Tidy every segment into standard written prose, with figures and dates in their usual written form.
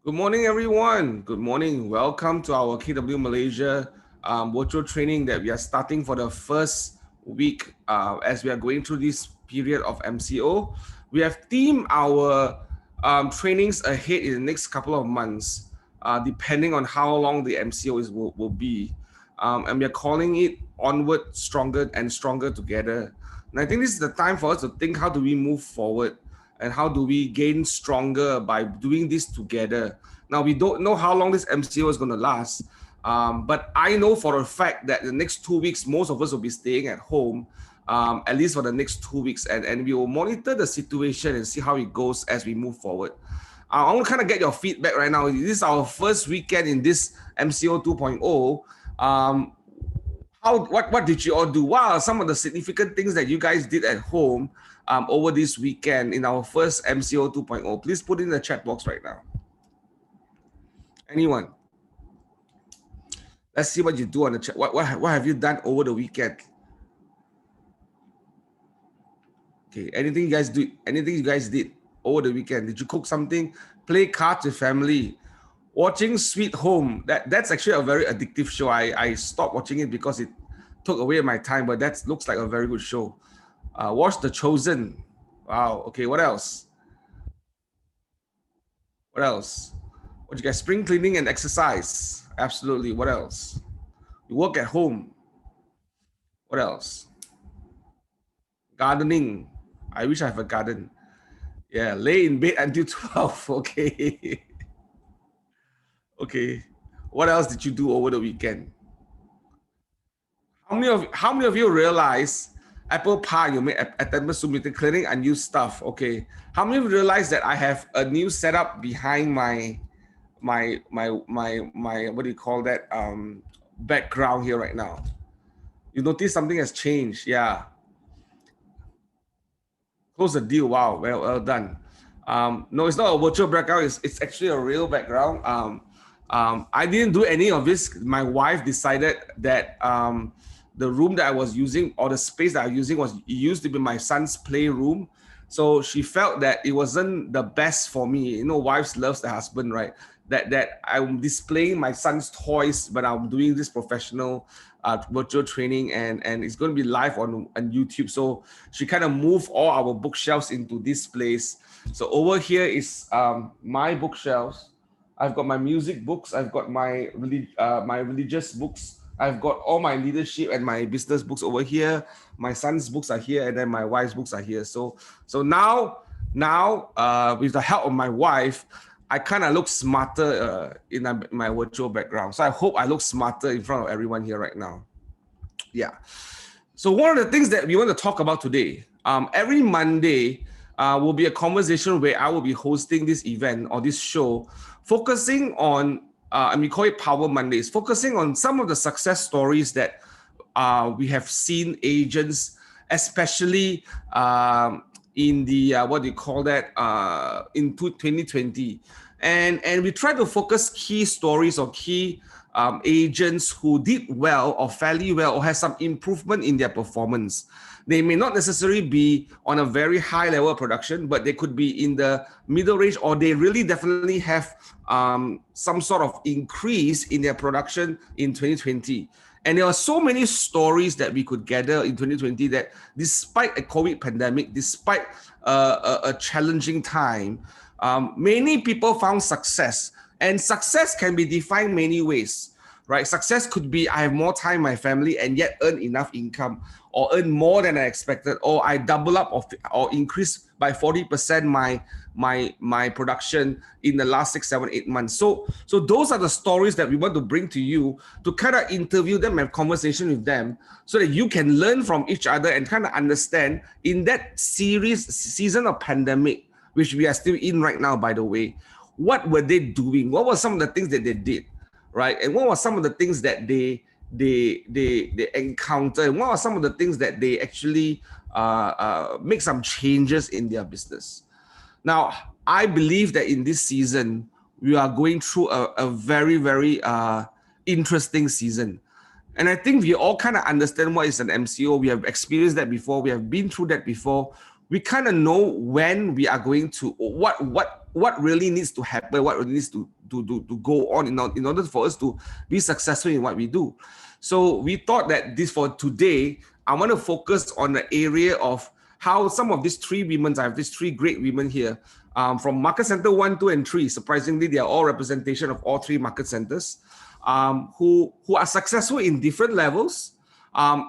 Good morning, everyone. Good morning. Welcome to our KW Malaysia virtual training that we are starting for the first week as we are going through this period of MCO. We have themed our trainings ahead in the next couple of months, depending on how long the MCO will be. And we are calling it Onward, Stronger and Stronger Together. And I think this is the time for us to think, how do we move forward? And how do we gain stronger by doing this together? Now, we don't know how long this MCO is going to last, but I know for a fact that the next 2 weeks, most of us will be staying at home, at least for the next 2 weeks, and we will monitor the situation and see how it goes as we move forward. I want to kind of get your feedback right now. This is our first weekend in this MCO 2.0. What did you all do? What are some of the significant things that you guys did at home over this weekend in our first MCO 2.0? Please put in the chat box right now. Anyone? Let's see what you do on the chat. What have you done over the weekend? Okay, anything you guys do? Anything you guys did over the weekend? Did you cook something? Play cards with family? Watching Sweet Home? That's actually a very addictive show. I stopped watching it because it took away my time, but that looks like a very good show. Watch The Chosen. Wow. Okay, what else? What else? What you guys? Spring cleaning and exercise. Absolutely. What else? You work at home. What else? Gardening. I wish I have a garden. Yeah, lay in bed until 12. Okay. Okay. What else did you do over the weekend? How many of you realize Apple Pie, you made attended Zoom meeting, clearing unused stuff? Okay. How many of you realize that I have a new setup behind my what do you call that background here right now? You notice something has changed. Yeah. Close the deal. Wow, well done. No, it's not a virtual background. It's actually a real background. I didn't do any of this. My wife decided that the room that I was using, or the space that I was using, used to be my son's playroom. So she felt that it wasn't the best for me. You know, wives loves the husband, right? That I'm displaying my son's toys, but I'm doing this professional virtual training, and it's going to be live on YouTube. So she kind of moved all our bookshelves into this place. So over here is my bookshelves. I've got my music books. I've got my religious books. I've got all my leadership and my business books over here. My son's books are here, and then my wife's books are here. So now with the help of my wife, I kind of look smarter in my virtual background. So I hope I look smarter in front of everyone here right now. Yeah. So one of the things that we want to talk about today, every Monday will be a conversation where I will be hosting this event or this show, focusing on, and we call it Power Mondays, focusing on some of the success stories that we have seen agents, especially in the what do you call that, in 2020, and we try to focus key stories or key agents who did well or fairly well or has some improvement in their performance. They may not necessarily be on a very high level of production, but they could be in the middle range, or they really definitely have some sort of increase in their production in 2020. And there are so many stories that we could gather in 2020 that despite a COVID pandemic, despite a challenging time, many people found success. And success can be defined many ways, right? Success could be I have more time in my family and yet earn enough income, or earn more than I expected, or I double up or increase by 40% my production in the last 6, 7, 8 months. So those are the stories that we want to bring to you, to kind of interview them, have conversation with them, so that you can learn from each other and kind of understand in that season of pandemic, which we are still in right now, by the way, what were they doing? What were some of the things that they did, right? And what were some of the things that they encounter, and what are some of the things that they actually make some changes in their business. Now, I believe that in this season, we are going through a very, very interesting season. And I think we all kind of understand what is an MCO. We have experienced that before. We have been through that before. we kind of know when we are going to, what really needs to happen, what really needs to go on in order for us to be successful in what we do. So we thought that this, for today, I want to focus on the area of how some of these three women, I have these three great women here, from Market Center 1, 2, and 3. Surprisingly, they are all representation of all three market centers, who are successful in different levels,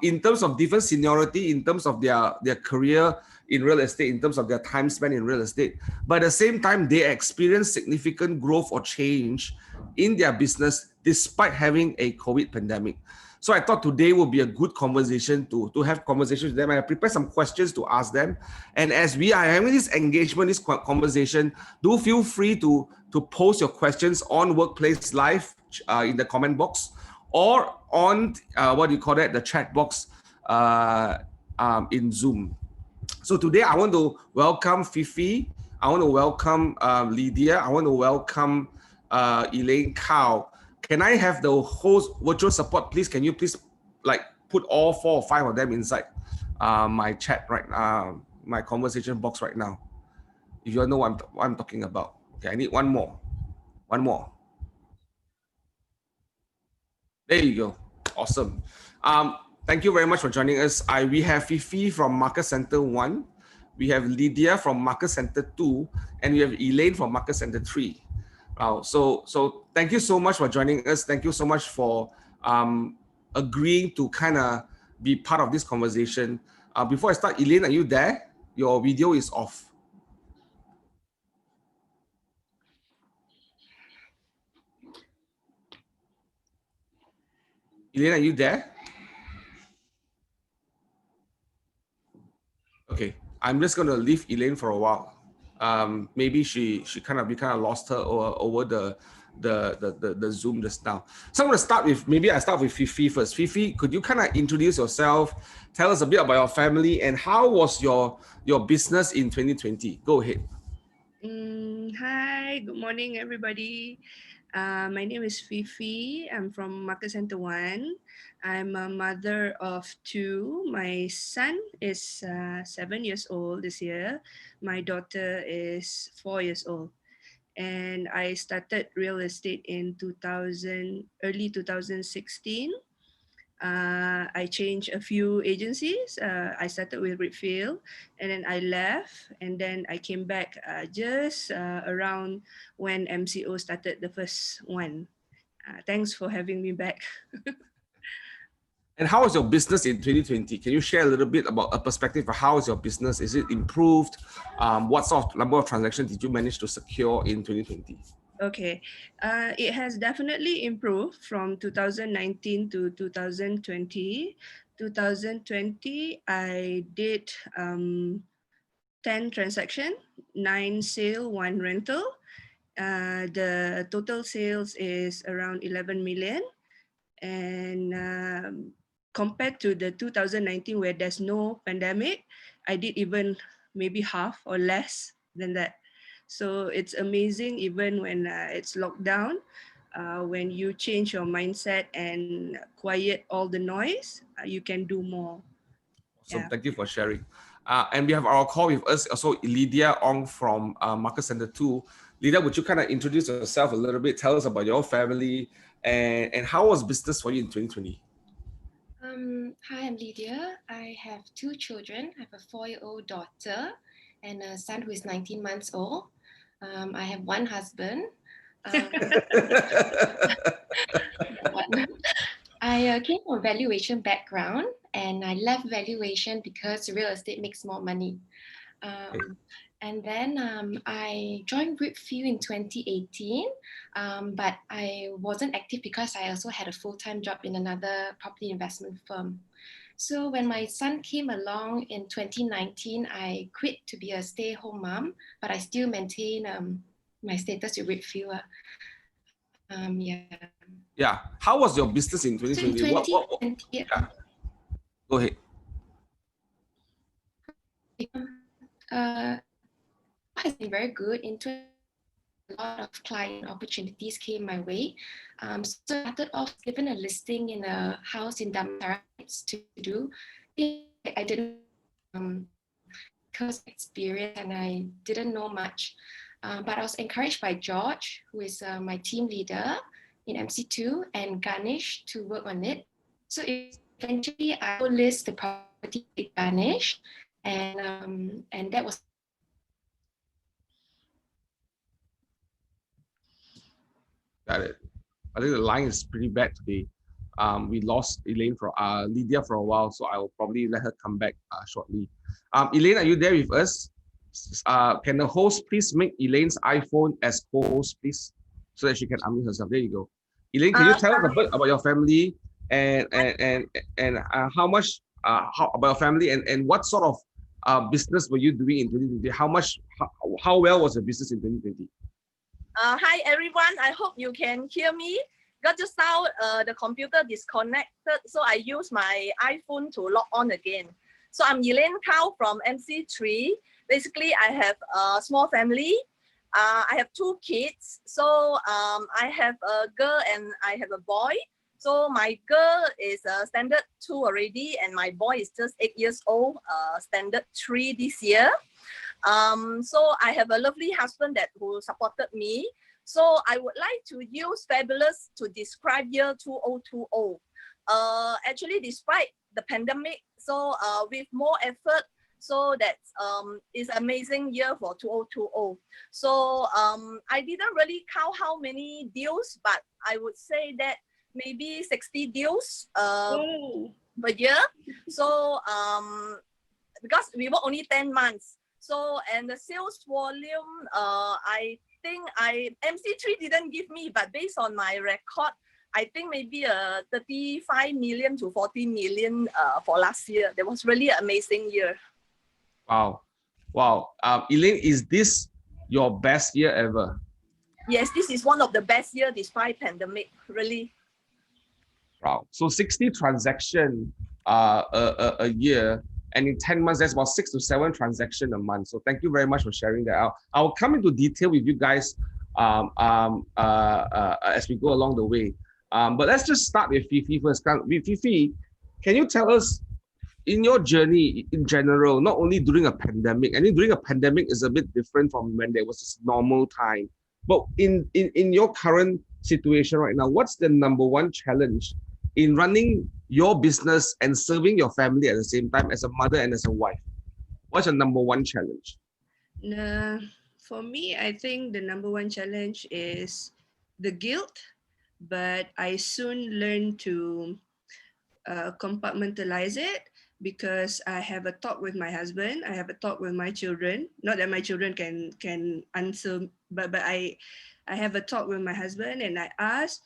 in terms of different seniority, in terms of their career in real estate, in terms of their time spent in real estate. But at the same time, they experience significant growth or change in their business despite having a COVID pandemic. So I thought today would be a good conversation to have conversations with them. I prepared some questions to ask them. And as we are having this engagement, this conversation, do feel free to post your questions on Workplace Live in the comment box, or on the chat box in Zoom. So today I want to welcome Fifi. I want to welcome Lydia. I want to welcome Elaine Cow. Can I have the host virtual support, please? Can you please put all 4 or 5 of them inside my chat right now, my conversation box right now? If you all know what I'm talking about. Okay, I need one more. One more. There you go. Awesome. Thank you very much for joining us. We have Fifi from Market Center 1. We have Lydia from Market Center 2. And we have Elaine from Market Center 3. So thank you so much for joining us. Thank you so much for agreeing to kind of be part of this conversation. Before I start, Elaine, are you there? Your video is off. Elaine, are you there? Okay, I'm just going to leave Elaine for a while. Maybe we kind of lost her over the Zoom just now. So I'm going to start with, maybe I start with Fifi first. Fifi, could you kind of introduce yourself, tell us a bit about your family, and how was your business in 2020? Go ahead. Hi, good morning, everybody. My name is Fifi. I'm from Market Center 1. I'm a mother of 2. My son is 7 years old this year. My daughter is 4 years old. And I started real estate in early 2016. I changed a few agencies. I started with Redfield, and then I left, and then I came back just around when MCO started the first one. Thanks for having me back. And how was your business in 2020? Can you share a little bit about a perspective of how is your business? Is it improved? What sort of number of transactions did you manage to secure in 2020? Okay, it has definitely improved from 2019 to 2020. 2020, I did 10 transaction, 9 sale, 1 rental. The total sales is around 11 million. And compared to the 2019 where there's no pandemic, I did even maybe half or less than that. So it's amazing even when it's locked down, when you change your mindset and quiet all the noise, you can do more. So thank you for sharing. And we have our call with us also Lydia Ong from Market Center 2. Lydia, would you kind of introduce yourself a little bit? Tell us about your family and how was business for you in 2020? Hi, I'm Lydia. I have 2 children. I have a 4-year-old daughter and a son who is 19 months old. I have 1 husband. I came from a valuation background, and I left valuation because real estate makes more money. And then I joined Brookfield in 2018, but I wasn't active because I also had a full-time job in another property investment firm. So when my son came along in 2019, I quit to be a stay-at-home mom, but I still maintain my status with Brookfield. Yeah. How was your business in 2020? So in 2020, yeah. Go ahead. Has been very good. In 2020, a lot of client opportunities came my way. So I started off given a listing in a house in Damansara to do. I didn't because of experience and I didn't know much. But I was encouraged by George, who is my team leader in MC2, and Ganesh to work on it. So eventually I list the property with Ganesh, and that was. Got it. I think the line is pretty bad today. We lost Elaine for Lydia for a while, so I will probably let her come back shortly. Elaine, are you there with us? Can the host please make Elaine's iPhone as co-host, please, so that she can unmute herself? There you go. Elaine, can you tell us a bit about your family and how much about your family and what sort of business were you doing in 2020? How well was the business in 2020? Hi everyone, I hope you can hear me. Got just now the computer disconnected, so I use my iPhone to log on again. So I'm Elaine Kao from MC3. Basically, I have a small family. I have 2 kids. So I have a girl and I have a boy. So my girl is standard 2 already, and my boy is just 8 years old, standard 3 this year. So I have a lovely husband who supported me. So I would like to use fabulous to describe year 2020. Actually, despite the pandemic, so with more effort, so that is amazing year for 2020. So I didn't really count how many deals, but I would say that maybe 60 deals per year. So because we work only 10 months. So, and the sales volume, I think MC3 didn't give me, but based on my record, I think maybe 35 million to 40 million for last year. That was really an amazing year. Wow. Wow. Elaine, is this your best year ever? Yes, this is one of the best years despite pandemic, really. Wow. So 60 transactions a year, and in 10 months, that's about 6 to 7 transactions a month. So thank you very much for sharing that out. I'll come into detail with you guys as we go along the way. But let's just start with Fifi first. With Fifi, can you tell us, in your journey in general, not only during a pandemic, I mean, during a pandemic is a bit different from when there was this normal time, but in your current situation right now, what's the #1 challenge in running your business and serving your family at the same time as a mother and as a wife? What's your #1 challenge? For me, I think the #1 challenge is the guilt, but I soon learned to compartmentalize it, because I have a talk with my husband, I have a talk with my children. Not that my children can answer, but I have a talk with my husband, and I ask,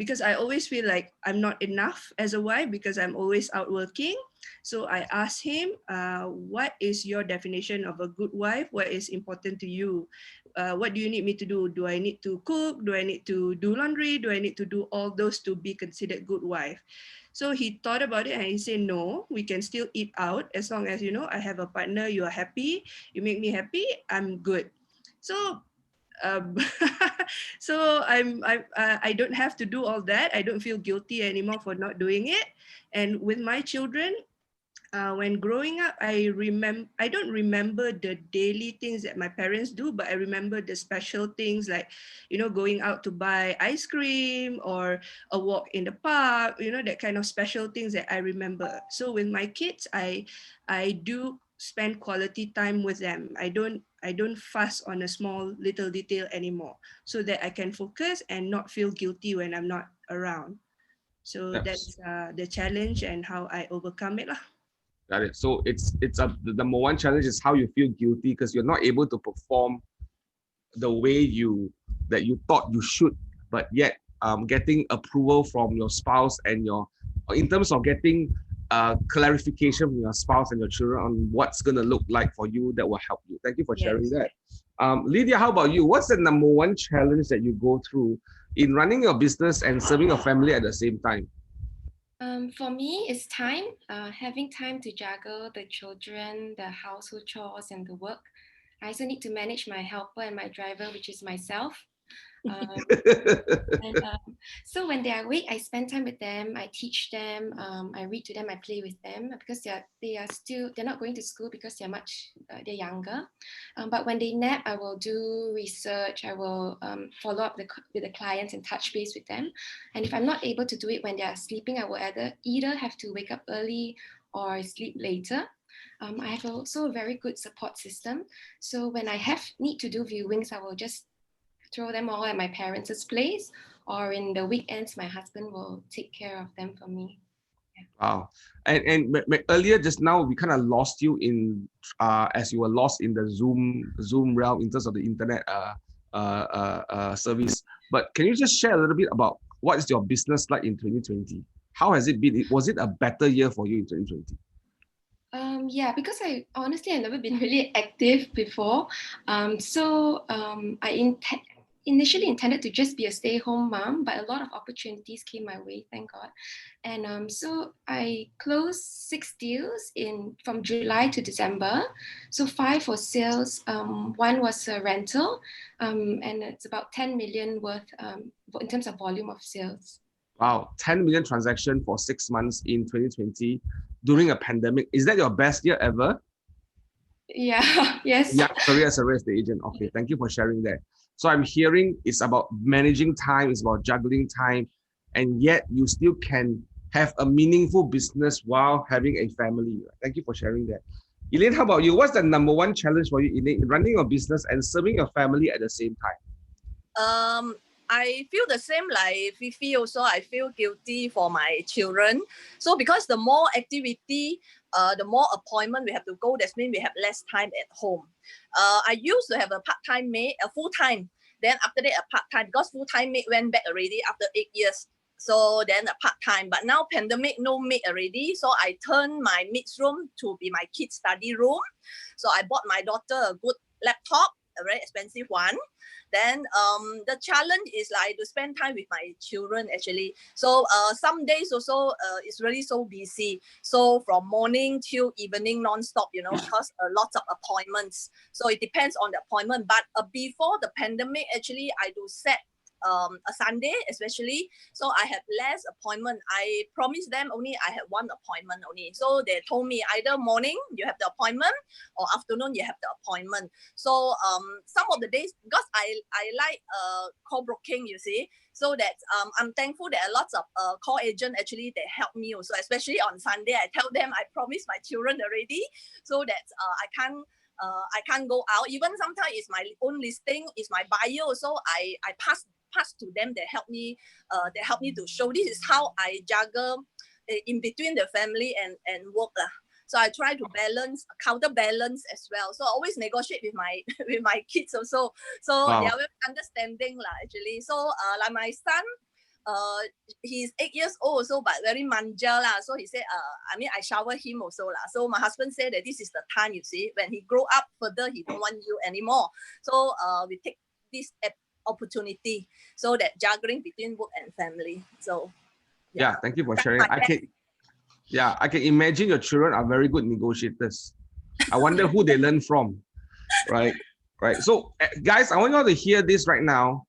because I always feel like I'm not enough as a wife because I'm always out working. So I asked him, what is your definition of a good wife? What is important to you? What do you need me to do? Do I need to cook? Do I need to do laundry? Do I need to do all those to be considered good wife? So he thought about it and he said, no, we can still eat out as long as, I have a partner, you are happy, you make me happy, I'm good. So so I don't have to do all that. I don't feel guilty anymore for not doing it. And with my children, when growing up, I don't remember the daily things that my parents do, but I remember the special things like, going out to buy ice cream or a walk in the park, that kind of special things that I remember. So with my kids, I do spend quality time with them. I don't fuss on a small little detail anymore, so that I can focus and not feel guilty when I'm not around. So that's the challenge and how I overcome it. Got it. So it's the #1 challenge is how you feel guilty because you're not able to perform the way that you thought you should, but yet getting approval from your spouse and in terms of getting clarification from your spouse and your children on what's going to look like for you, that will help you. Thank you for sharing that. Lydia, how about you? What's the #1 challenge that you go through in running your business and serving your family at the same time? For me, it's time, having time to juggle the children, the household chores, and the work. I also need to manage my helper and my driver, which is myself. So when they are awake, I spend time with them. I teach them. I read to them. I play with them because they're not going to school because they're younger. But when they nap, I will do research. I will follow up with the clients and touch base with them. And if I'm not able to do it when they are sleeping, I will either have to wake up early or sleep later. I have also a very good support system. So when I need to do viewings, I will just throw them all at my parents' place, or in the weekends, my husband will take care of them for me. Wow. And earlier just now we kind of lost you in as you were lost in the Zoom realm in terms of the internet service. But can you just share a little bit about what is your business like in 2020? How has it been? Was it a better year for you in 2020? Yeah, because I've never been really active before. I initially intended to just be a stay-at-home mom, but a lot of opportunities came my way, thank God. And so I closed 6 deals from July to December. So 5 were sales, 1 was a rental, and it's about 10 million worth in terms of volume of sales. Wow, 10 million transaction for 6 months in 2020 during a pandemic. Is that your best year ever? Yeah, yes. Yeah, career as a real estate agent. Okay, thank you for sharing that. So I'm hearing it's about managing time, it's about juggling time, and yet you still can have a meaningful business while having a family. Thank you for sharing that. Elaine, how about you? What's the number one challenge for you, Elaine, running your business and serving your family at the same time? I feel the same like Fifi also. I feel guilty for my children. So because the more activity, the more appointment we have to go, that means we have less time at home. I used to have a part-time maid, a full-time. Then after that, a part-time, because full-time maid went back already after 8 years. So then a part-time, but now pandemic, no maid already. So I turned my maid's room to be my kids' study room. So I bought my daughter a good laptop, a very expensive one. Then the challenge is like to spend time with my children actually. So some days also it's really so busy. So from morning till evening non-stop, because a lot of appointments. So it depends on the appointment. But before the pandemic, actually I do set a Sunday especially. So I have less appointment. I promised them only I have 1 appointment only. So they told me either morning you have the appointment or afternoon you have the appointment. So some of the days, because I like call broking, you see, so that I'm thankful that lots of call agent actually they help me also, especially on Sunday. I tell them I promised my children already, so that I can't go out. Even sometimes it's my own listing, it's my buyer also. I pass to them. They help me to show. This is how I juggle in between the family and work lah. So I try to counterbalance as well. So I always negotiate with my with my kids also. So Wow. they are very understanding lah actually. So like my son, he's 8 years old also, but very manja lah. So he said, I shower him also lah. So my husband said that this is the time, you see, when he grow up further, he don't want you anymore. So we take this opportunity, so that juggling between work and family. So yeah, thank you for sharing. I can imagine your children are very good negotiators. I wonder who they learn from, right? So guys, I want you all to hear this right now.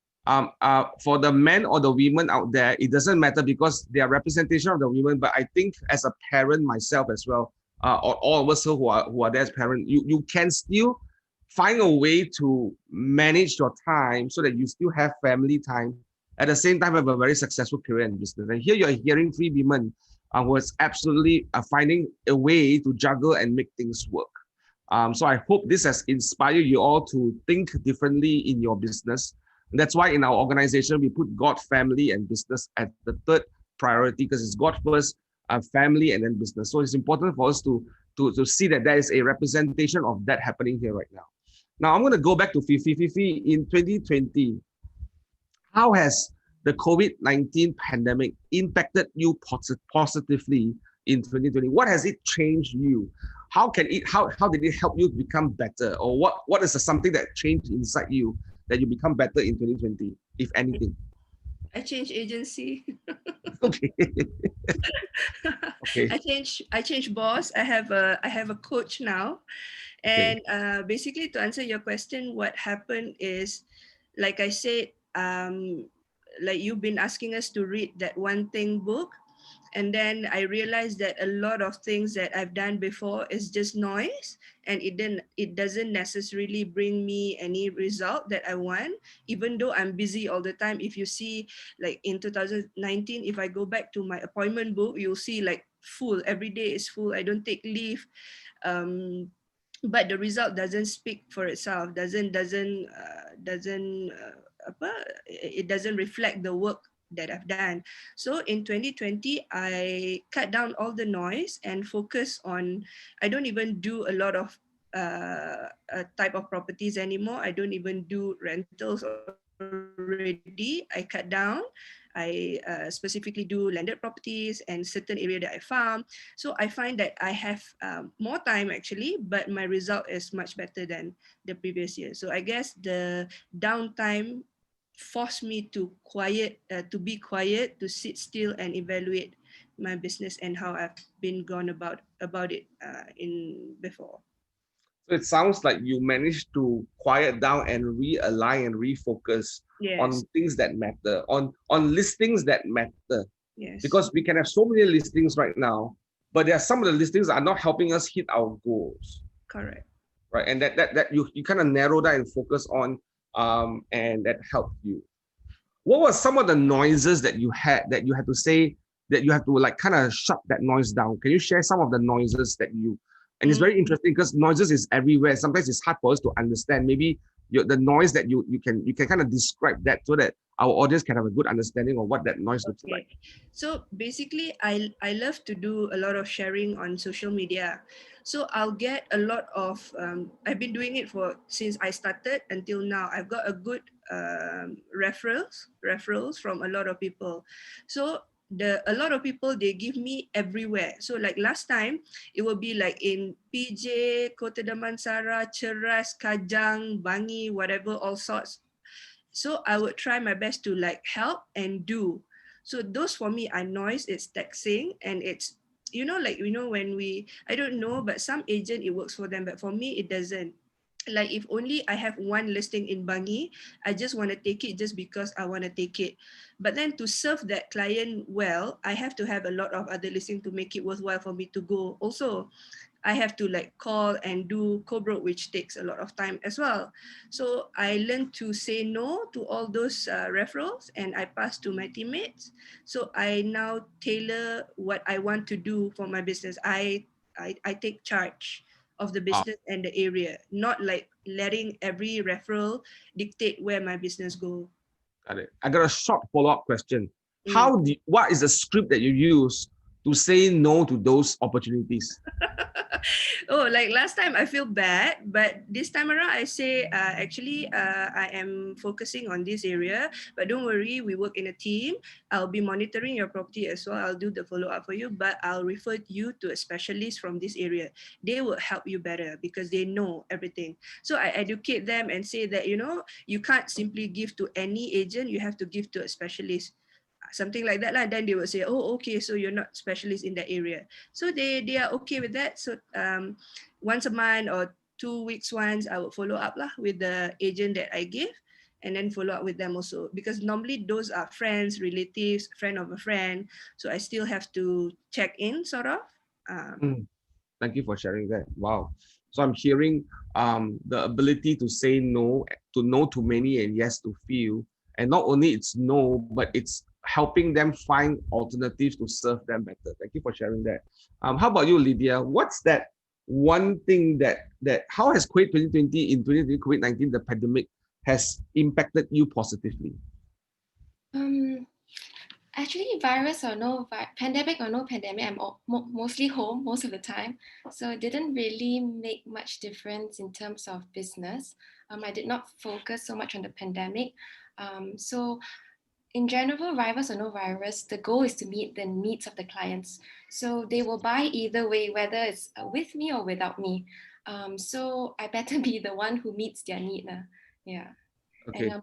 For the men or the women out there, it doesn't matter because they are representation of the women. But I think as a parent myself as well, or all of us who are there as parents, you can still find a way to manage your time so that you still have family time. At the same time, have a very successful career in business. And here you're hearing 3 women who is absolutely finding a way to juggle and make things work. So I hope this has inspired you all to think differently in your business. And that's why in our organization, we put God, family, and business at the 3rd priority, because it's God first, family, and then business. So it's important for us to see that there is a representation of that happening here right now. Now I'm going to go back to Fifi. Fifi, in 2020, how has the COVID-19 pandemic impacted you positively in 2020? What has it changed you? How did it help you become better? Or what is something that changed inside you that you become better in 2020, if anything? I changed agency. Okay. Okay. I changed boss. I have a coach now. And basically, to answer your question, what happened is, like I said, like you've been asking us to read that one thing book. And then I realized that a lot of things that I've done before is just noise, and it doesn't necessarily bring me any result that I want, even though I'm busy all the time. If you see, like in 2019, if I go back to my appointment book, you'll see like full, every day is full. I don't take leave. But the result doesn't speak for itself, apa, it doesn't reflect the work that I've done. So in 2020, I cut down all the noise and focus on, I don't even do a lot of type of properties anymore. I don't even do rentals already. I cut down. I specifically do landed properties and certain area that I farm. So I find that I have more time actually, but my result is much better than the previous year. So I guess the downtime forced me to be quiet, to sit still and evaluate my business and how I've been gone about it in before. So it sounds like you managed to quiet down and realign and refocus on Yes, things that matter, on listings that matter. yes, Because we can have so many listings right now, but there are some of the listings that are not helping us hit our goals, correct. right? And that you kind of narrow that and focus on, and that helped you. What were some of the noises that you had to say, that you have to like kind of shut that noise down? Can you share some of the noises that you, and it's very interesting because noises is everywhere. Sometimes it's hard for us to understand. Maybe the noise that you can kind of describe that so that our audience can have a good understanding of what that noise looks like. So basically, I love to do a lot of sharing on social media. So I'll get a lot of, I've been doing it since I started until now. I've got a good referrals from a lot of people. So a lot of people, they give me everywhere. So like last time, it will be like in PJ, Kota Damansara, Ceras, Kajang, Bangi, whatever, all sorts. So I would try my best to like help and do. So those for me are noise, it's taxing, and it's, when I don't know, but some agent it works for them, but for me it doesn't. Like if only I have one listing in Bangi, I just want to take it just because I want to take it. But then to serve that client well, I have to have a lot of other listings to make it worthwhile for me to go. Also, I have to like call and do co-broke, which takes a lot of time as well. So I learned to say no to all those referrals, and I pass to my teammates. So I now tailor what I want to do for my business. I take charge of the business and the area, not like letting every referral dictate where my business go. Got it. I got a short follow-up question. What is the script that you use to say no to those opportunities? Oh, like last time I feel bad, but this time around I say, I am focusing on this area, but don't worry, we work in a team. I'll be monitoring your property as well. I'll do the follow-up for you, but I'll refer you to a specialist from this area. They will help you better because they know everything. So I educate them and say that, you can't simply give to any agent, you have to give to a specialist. Something like that, then they will say, oh, okay, so you're not specialist in that area. So they are okay with that. So once a month or 2 weeks once, I will follow up with the agent that I give, and then follow up with them also, because normally those are friends, relatives, friend of a friend. So I still have to check in, sort of. Thank you for sharing that. Wow. So I'm hearing the ability to say no to many and yes to few. And not only it's no, but it's helping them find alternatives to serve them better. Thank you for sharing that. How about you, Lydia? What's that one thing that how has COVID-2020 in 2020, COVID-19, the pandemic, has impacted you positively? Actually, virus or no pandemic or no pandemic, I'm mostly home most of the time. So it didn't really make much difference in terms of business. I did not focus so much on the pandemic. So in general, virus or no virus, the goal is to meet the needs of the clients. So they will buy either way, whether it's with me or without me. So I better be the one who meets their need. Yeah. Okay. And,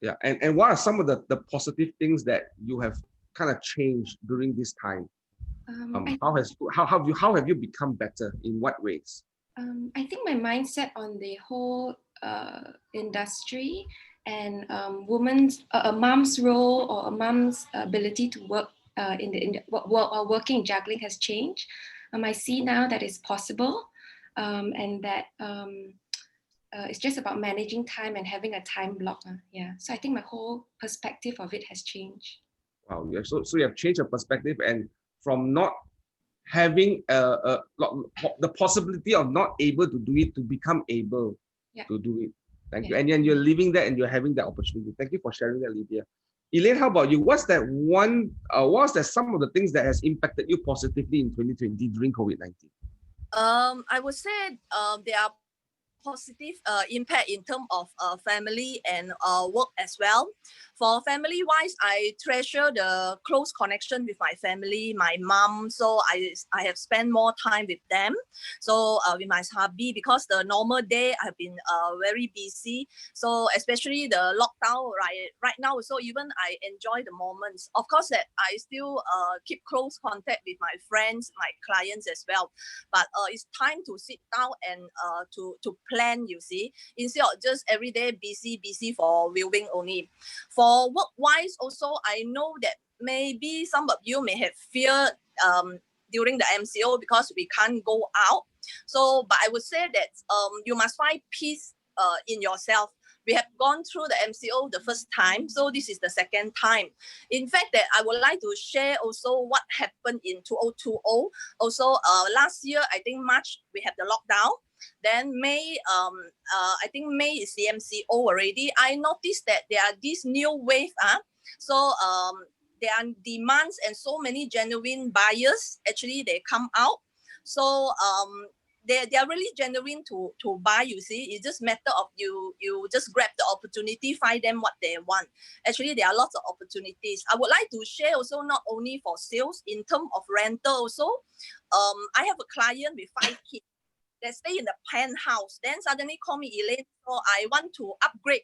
yeah. And what are some of the positive things that you have kind of changed during this time? How have you become better? In what ways? I think my mindset on the whole industry and a mom's role or a mom's ability to work working juggling has changed. I see now that it's possible, and that it's just about managing time and having a time block. Yeah, so I think my whole perspective of it has changed. Wow, so you have changed your perspective, and from not having the possibility of not able to do it to become able to do it. Thank you. And then you're living that and you're having that opportunity. Thank you for sharing that, Lydia. Elaine, how about you? What's that one, what's that some of the things that has impacted you positively in 2020 during COVID-19? I would say there are positive impact in terms of family and work as well. For family wise, I treasure the close connection with my family, my mom. So I have spent more time with them. So with my hubby, because the normal day I've been very busy. So especially the lockdown right now. So even I enjoy the moments. Of course that I still keep close contact with my friends, my clients as well. But it's time to sit down and to plan, you see, instead of just every day busy for viewing only. For work wise also, I know that maybe some of you may have fear during the MCO because we can't go out. So but I would say that you must find peace in yourself. We have gone through the MCO the first time, so this is the second time. In fact, that I would like to share also what happened in 2020. Also, last year, I think March, we have the lockdown. Then May, I think May is the MCO already. I noticed that there are this new wave. So there are demands and so many genuine buyers. Actually, they come out. So they are really genuine to buy, you see. It's just matter of you just grab the opportunity, find them what they want. Actually, there are lots of opportunities. I would like to share also not only for sales, in terms of rental also. I have a client with 5 kids. They stay in the penthouse. Then suddenly call me, Elaine, so I want to upgrade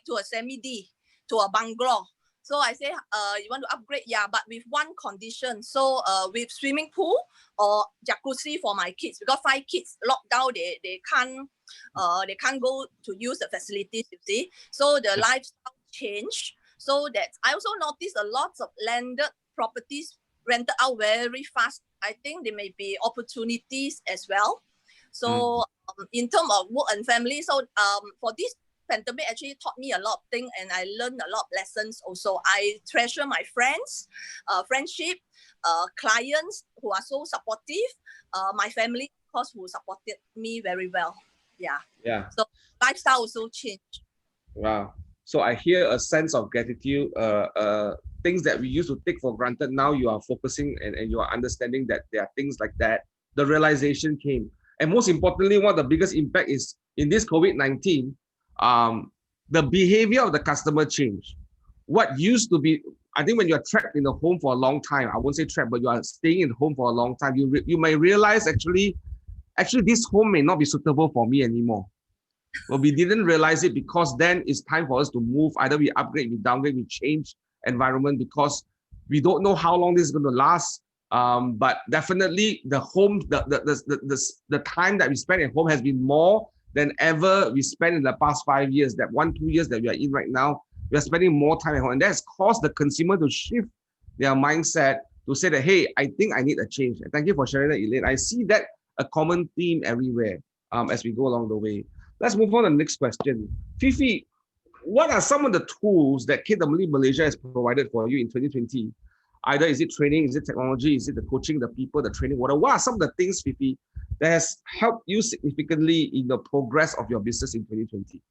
to a semi-D, to a bungalow. So I say, you want to upgrade? Yeah, but with one condition. So with swimming pool or jacuzzi for my kids, because 5 kids locked down, they can't go to use the facilities, you see. So the lifestyle changed. So that I also noticed a lot of landed properties rented out very fast. I think there may be opportunities as well. So in terms of work and family, so for this pandemic actually taught me a lot of things, and I learned a lot of lessons also. I treasure my friends, friendship, clients who are so supportive, my family, of course, who supported me very well. Yeah. So lifestyle also changed. Wow. So I hear a sense of gratitude, things that we used to take for granted. Now you are focusing and you are understanding that there are things like that. The realization came. And most importantly, one of the biggest impact is in this COVID-19, the behavior of the customer changed. What used to be, I think when you're trapped in a home for a long time, I won't say trapped, but you are staying in home for a long time, you may realize actually this home may not be suitable for me anymore. But we didn't realize it because then it's time for us to move. Either we upgrade, we downgrade, we change environment because we don't know how long this is going to last. But definitely the home, the time that we spend at home has been more than ever we spent in the past 5 years. That 1-2 years that we are in right now, we are spending more time at home. And that's caused the consumer to shift their mindset to say that, hey, I think I need a change. And thank you for sharing that, Elaine. I see that a common theme everywhere as we go along the way. Let's move on to the next question. Fifi, what are some of the tools that KWMD Malaysia has provided for you in 2020? Either is it training, is it technology, is it the coaching, the people, the training, whatever. What are some of the things, Fifi, that has helped you significantly in the progress of your business in 2020?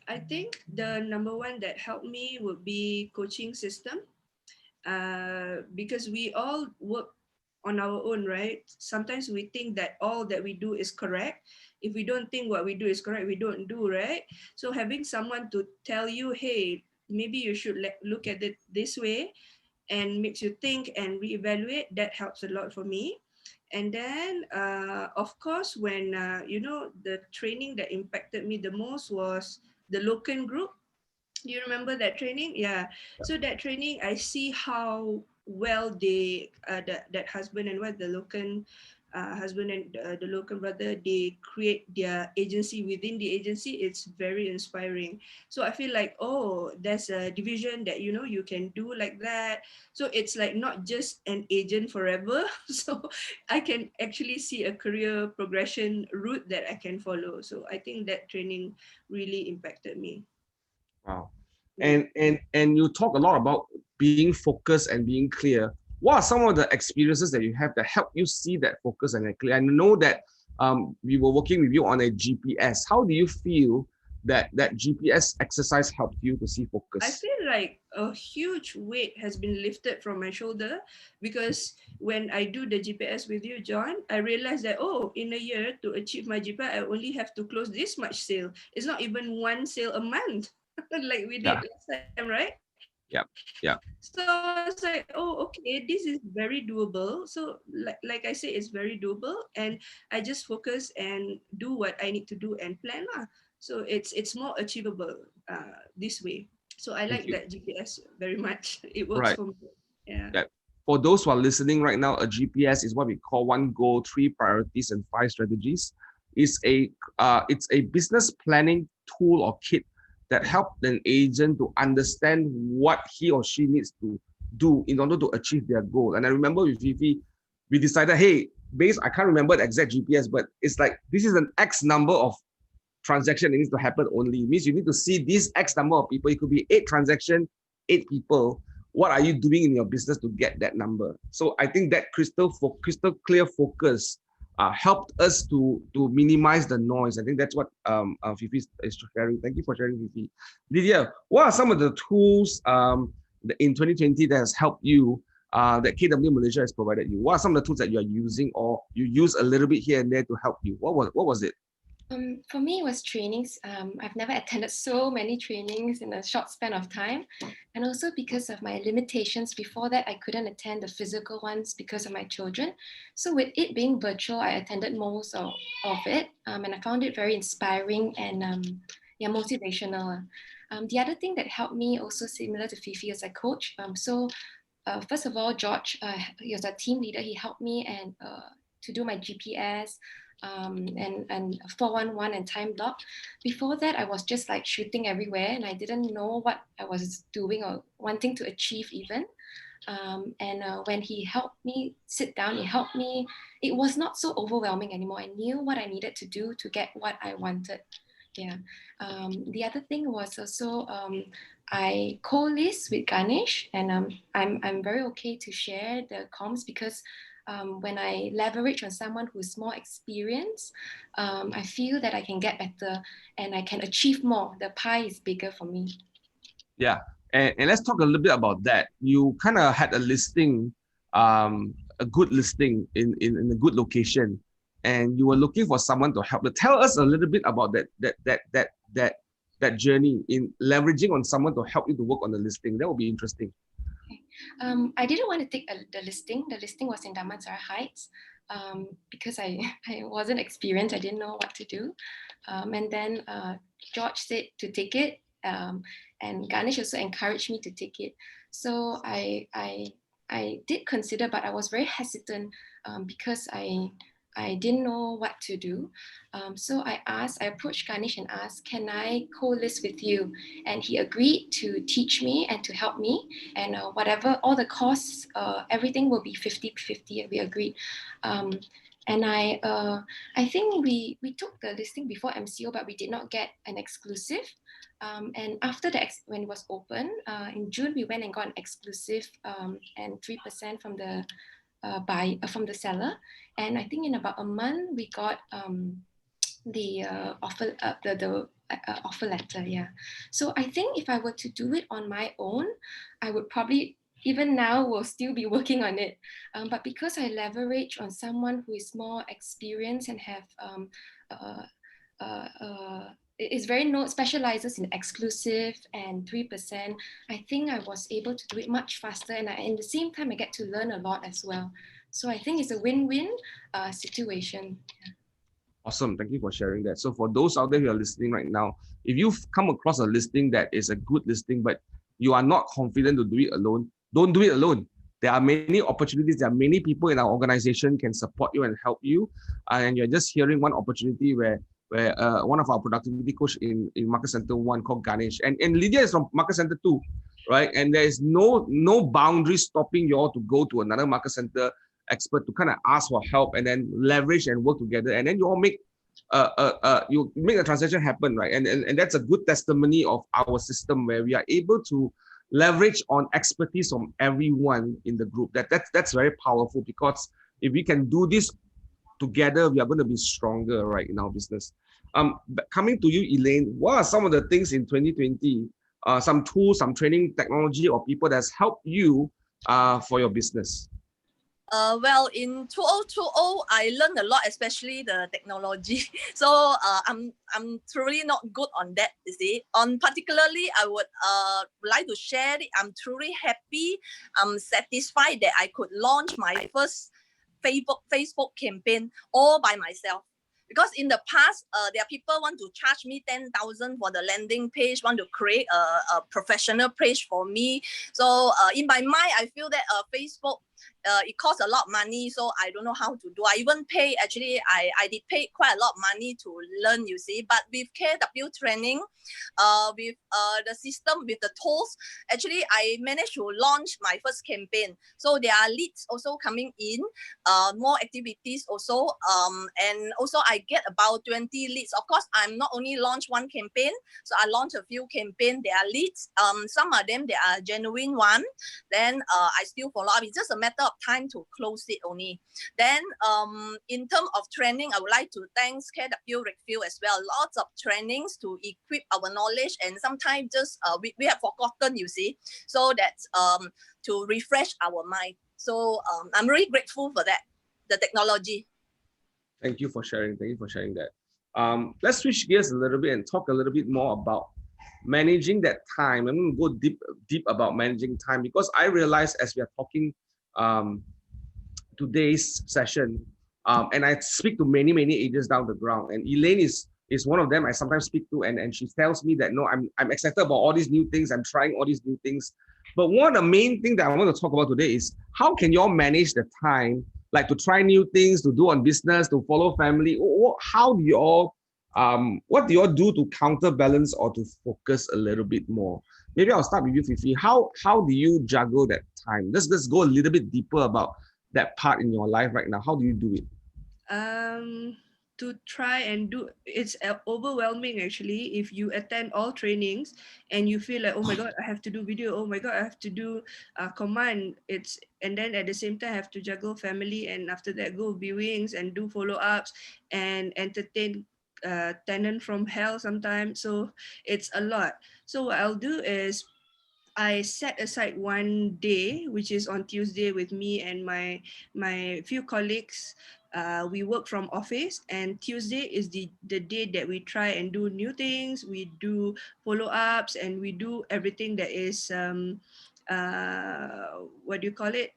I think the number one that helped me would be coaching system, because we all work on our own, right? Sometimes we think that all that we do is correct. If we don't think what we do is correct, we don't do, right? So having someone to tell you, hey, maybe you should look at it this way, and makes you think and reevaluate, that helps a lot for me. And then, of course, when, the training that impacted me the most was the Loken group. Do you remember that training? Yeah. So that training, I see how well they, that husband and wife, the Loken husband and the local brother, they create their agency within the agency. It's very inspiring. So I feel like, oh, there's a division that, you know, you can do like that. So it's like not just an agent forever. So I can actually see a career progression route that I can follow. So I think that training really impacted me. Wow. Yeah. And you talk a lot about being focused and being clear. What are some of the experiences that you have that help you see that focus and that clear? I know that we were working with you on a GPS. How do you feel that that GPS exercise helped you to see I focus? feel like a huge weight has been lifted from my shoulder, because when I do the GPS with you, John, I realized that, oh, in a year to achieve my GPS, I only have to close this much sale. It's not even one sale a month like we did Yeah, last time, right? yeah, yeah. So I was like, oh, okay, this is very doable. So like I say, it's very doable, and I just focus and do what I need to do and plan lah. So it's more achievable this way. So I Thank like you. that GPS very much. It works Right. for me. Yeah. That for those who are listening right now, a GPS is what we call one goal, three priorities, and five strategies. It's a business planning tool or kit that helps an agent to understand what he or she needs to do in order to achieve their goal. And I remember with Fifi, we decided, hey, based, I can't remember the exact GPS, but it's like this is an X number of transaction that needs to happen only. It means you need to see this X number of people. It could be 8 transactions, 8 people. What are you doing in your business to get that number? So I think that crystal clear focus helped us to minimize the noise. I think that's what Fifi is sharing. Thank you for sharing, Fifi. Lydia, what are some of the tools in 2020 that has helped you, that KW Malaysia has provided you? What are some of the tools that you are using or you use a little bit here and there to help you? What was it? For me, it was trainings. I've never attended so many trainings in a short span of time. And also because of my limitations before that, I couldn't attend the physical ones because of my children. So with it being virtual, I attended most of it. And I found it very inspiring and yeah, motivational. The other thing that helped me, also similar to Fifi, as a coach. First of all, George, he was a team leader. He helped me and to do my GPS and 411 and time block. Before that, I was just like shooting everywhere, and I didn't know what I was doing or wanting to achieve even. When he helped me sit down, he helped me. It was not so overwhelming anymore. I knew what I needed to do to get what I wanted. Yeah. The other thing was also I co-list with Ganesh, and I'm very okay to share the comms because when I leverage on someone who's more experienced, I feel that I can get better and I can achieve more. The pie is bigger for me. Yeah, and let's talk a little bit about that. You kind of had a listing, a good listing in a good location, and you were looking for someone to help. Tell us a little bit about that journey in leveraging on someone to help you to work on the listing. That would be interesting. I didn't want to take the listing. The listing was in Damansara Heights because I wasn't experienced. I didn't know what to do. And then George said to take it. And Ganesh also encouraged me to take it. So I did consider, but I was very hesitant because I didn't know what to do. So I approached Ganesh and asked, can I co-list with you? And he agreed to teach me and to help me. And whatever, all the costs, everything will be 50-50, we agreed. And I think we took the listing before MCO, but we did not get an exclusive. And after when it was open, in June, we went and got an exclusive and 3% from the from the seller. And I think in about a month, we got the offer offer letter. Yeah. So I think if I were to do it on my own, I would probably even now will still be working on it. But because I leverage on someone who is more experienced and have is very specializes in exclusive and 3%. I think I was able to do it much faster, and at the same time I get to learn a lot as well. So I think it's a win-win situation. Yeah. Awesome. Thank you for sharing that. So for those out there who are listening right now, if you've come across a listing that is a good listing, but you are not confident to do it alone, don't do it alone. there are many opportunities. There are many people in our organization can support you and help you. And you're just hearing one opportunity where one of our productivity coach in Market Center 1 called Ganesh. And Lydia is from Market Center 2, right? And there is no boundary stopping you all to go to another Market Center expert to kind of ask for help and then leverage and work together. And then you all make you make the transaction happen, right? And that's a good testimony of our system where we are able to leverage on expertise from everyone in the group. That's very powerful, because if we can do this together, we are going to be stronger, right, in our business. Coming to you, Elaine, what are some of the things in 2020, some tools, some training technology or people that's helped you for your business? Well, in 2020, I learned a lot, especially the technology. So I'm truly not good on that, you see. Particularly, I would like to share it. I'm truly happy. I'm satisfied that I could launch my first Facebook campaign all by myself. Because in the past, there are people want to charge me 10,000 for the landing page, want to create a professional page for me. So in my mind, I feel that Facebook, it costs a lot of money, so I don't know how to do. I even pay, actually, I did pay quite a lot of money to learn, you see. But with KW training, with the system, with the tools, actually, I managed to launch my first campaign. So there are leads also coming in, more activities also. And also I get about 20 leads. Of course, I'm not only launch one campaign, so I launch a few campaigns. There are leads. Some of them, they are genuine one. Then I still follow up. It's just a matter of time to close it only. Then in terms of training, I would like to thank KW Redfield as well. Lots of trainings to equip our knowledge, and sometimes just we have forgotten, you see. So that's to refresh our mind. So I'm really grateful for that, the technology. Thank you for sharing. Thank you for sharing that. Let's switch gears a little bit and talk a little bit more about managing that time. I'm going to go deep about managing time, because I realize as we are talking today's session, and I speak to many agents down the ground, and Elaine is one of them I sometimes speak to, and she tells me that, no, I'm excited about all these new things. I'm trying all these new things. But one of the main things that I want to talk about today is how can you all manage the time, like to try new things, to do on business, to follow family? How do you all, what do you all do to counterbalance or to focus a little bit more? Maybe I'll start with you, Fifi. How do you juggle that time? Let's go a little bit deeper about that part in your life right now. How do you do it? To try and do, it's overwhelming actually if you attend all trainings and you feel like, oh my god, I have to do video, oh my god, I have to do command, and then at the same time I have to juggle family, and after that go viewings and do follow-ups and entertain tenant from hell sometimes. So it's a lot. So what I'll do is I set aside one day, which is on Tuesday, with me and my few colleagues. We work from office, and Tuesday is the day that we try and do new things. We do follow-ups, and we do everything that is what do you call it?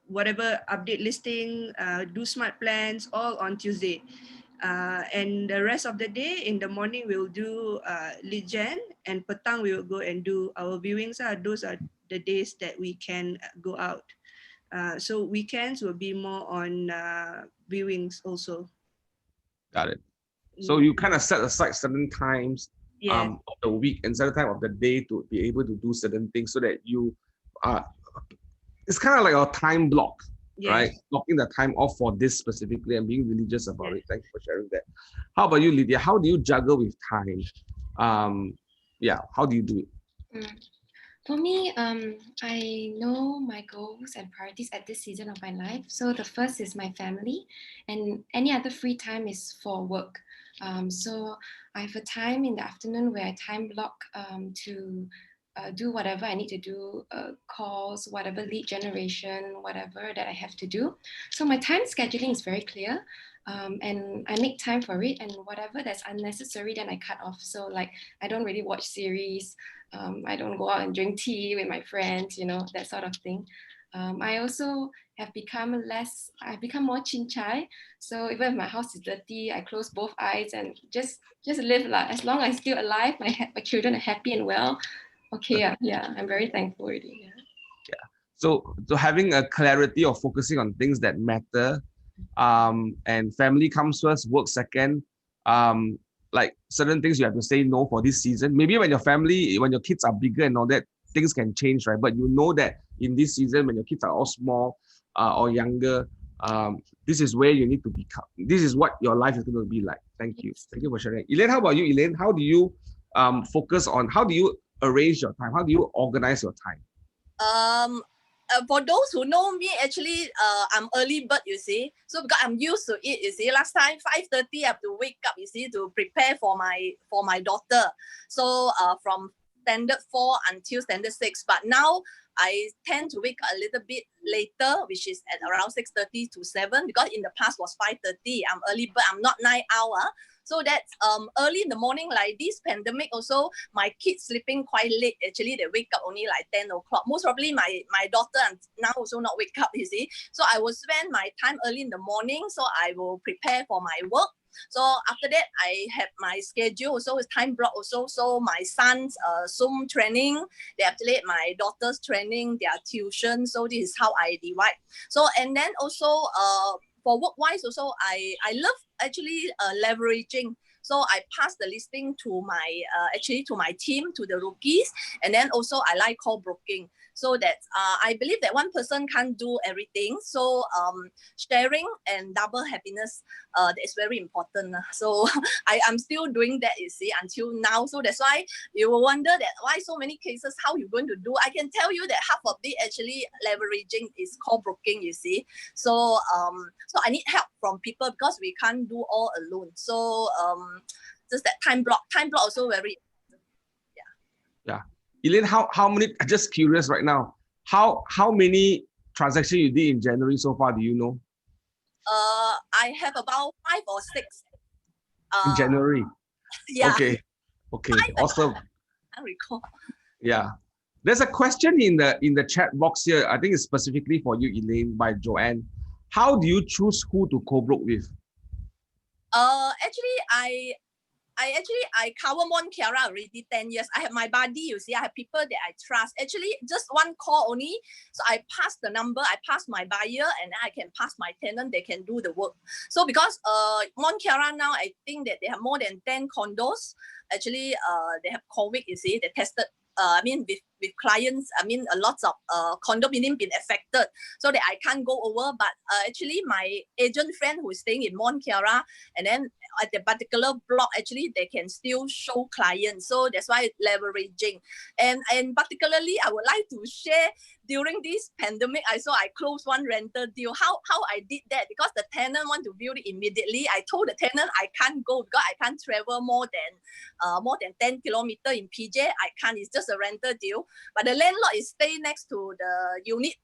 Whatever update listing, do smart plans, all on Tuesday. And the rest of the day, in the morning, we'll do lead gen, and petang we will go and do our viewings. Those are the days that we can go out. So weekends will be more on viewings also. Got it. So you kind of set aside certain times of the week and certain time of the day to be able to do certain things, so that you it's kind of like a time block. Yes. Right? Blocking the time off for this specifically and being religious about it. Thank you for sharing that. How about you, Lydia? How do you juggle with time? How do you do it? For me, I know my goals and priorities at this season of my life. So the first is my family, and any other free time is for work. So I have a time in the afternoon where I time block to do whatever I need to do, calls, whatever lead generation, whatever that I have to do. So my time scheduling is very clear, and I make time for it, and whatever that's unnecessary, then I cut off. So like, I don't really watch series, I don't go out and drink tea with my friends, that sort of thing. I also have become more chin-chai. So even if my house is dirty, I close both eyes and just live. As long as I'm still alive, my children are happy and well. Okay, yeah, I'm very thankful already. Yeah. So having a clarity of focusing on things that matter, and family comes first, work second. Like certain things you have to say no for this season. Maybe when your kids are bigger and all that, things can change, right? But you know that in this season, when your kids are all small or younger, this is where you need to become. This is what your life is going to be like. Thank you for sharing. Elaine, how about you, Elaine? How do you focus on? How do you arrange your time? How do you organize your time? For those who know me, actually, I'm early bird, you see. So because I'm used to it, you see. Last time 5:30, I have to wake up, you see, to prepare for my daughter. So from standard 4 until standard 6. But now I tend to wake up a little bit later, which is at around 6:30 to 7, because in the past was 5:30. I'm early bird. I'm not 9 hour. So that's early in the morning, like this pandemic also, my kids sleeping quite late. Actually, they wake up only like 10 o'clock. Most probably my daughter and now also not wake up, you see. So I will spend my time early in the morning. So I will prepare for my work. So after that, I have my schedule also, with time block also. So my son's Zoom training, they after that my daughter's training, their tuition. So this is how I divide. So and then also for work-wise also, I love actually leveraging. So I pass the listing to my actually to my team, to the rookies, and then also I like call broking. So that I believe that one person can't do everything. So sharing and double happiness, that is very important. So I'm still doing that, you see, until now. So that's why you will wonder that why so many cases, how you're going to do. I can tell you that half of it actually leveraging is call broking, you see. So so I need help from people because we can't do all alone. So just that time block also very important. Yeah. Elaine, how many, just curious right now, how many transactions you did in January so far, do you know? I have about 5 or 6. In January? Yeah. Okay, awesome. I recall. Yeah. There's a question in the chat box here. I think it's specifically for you, Elaine, by Joanne. How do you choose who to co-broke with? Actually, I cover Mont Kiara already 10 years. I have my buddy, you see, I have people that I trust. Actually, just one call only. So I pass the number, I pass my buyer, and I can pass my tenant, they can do the work. So because Mont Kiara now, I think that they have more than 10 condos. Actually, they have COVID, you see, they tested I mean, with clients, I mean, a lot of condominium been affected, so that I can't go over. But actually, my agent friend who is staying in Mont Kiara, and then at the particular block, actually, they can still show clients. So that's why leveraging. And particularly, I would like to share during this pandemic, I closed one rental deal. How I did that, because the tenant want to build it immediately. I told the tenant I can't go because I can't travel more than 10 kilometers in PJ. I can't. It's just a rental deal. But the landlord is staying next to the unit,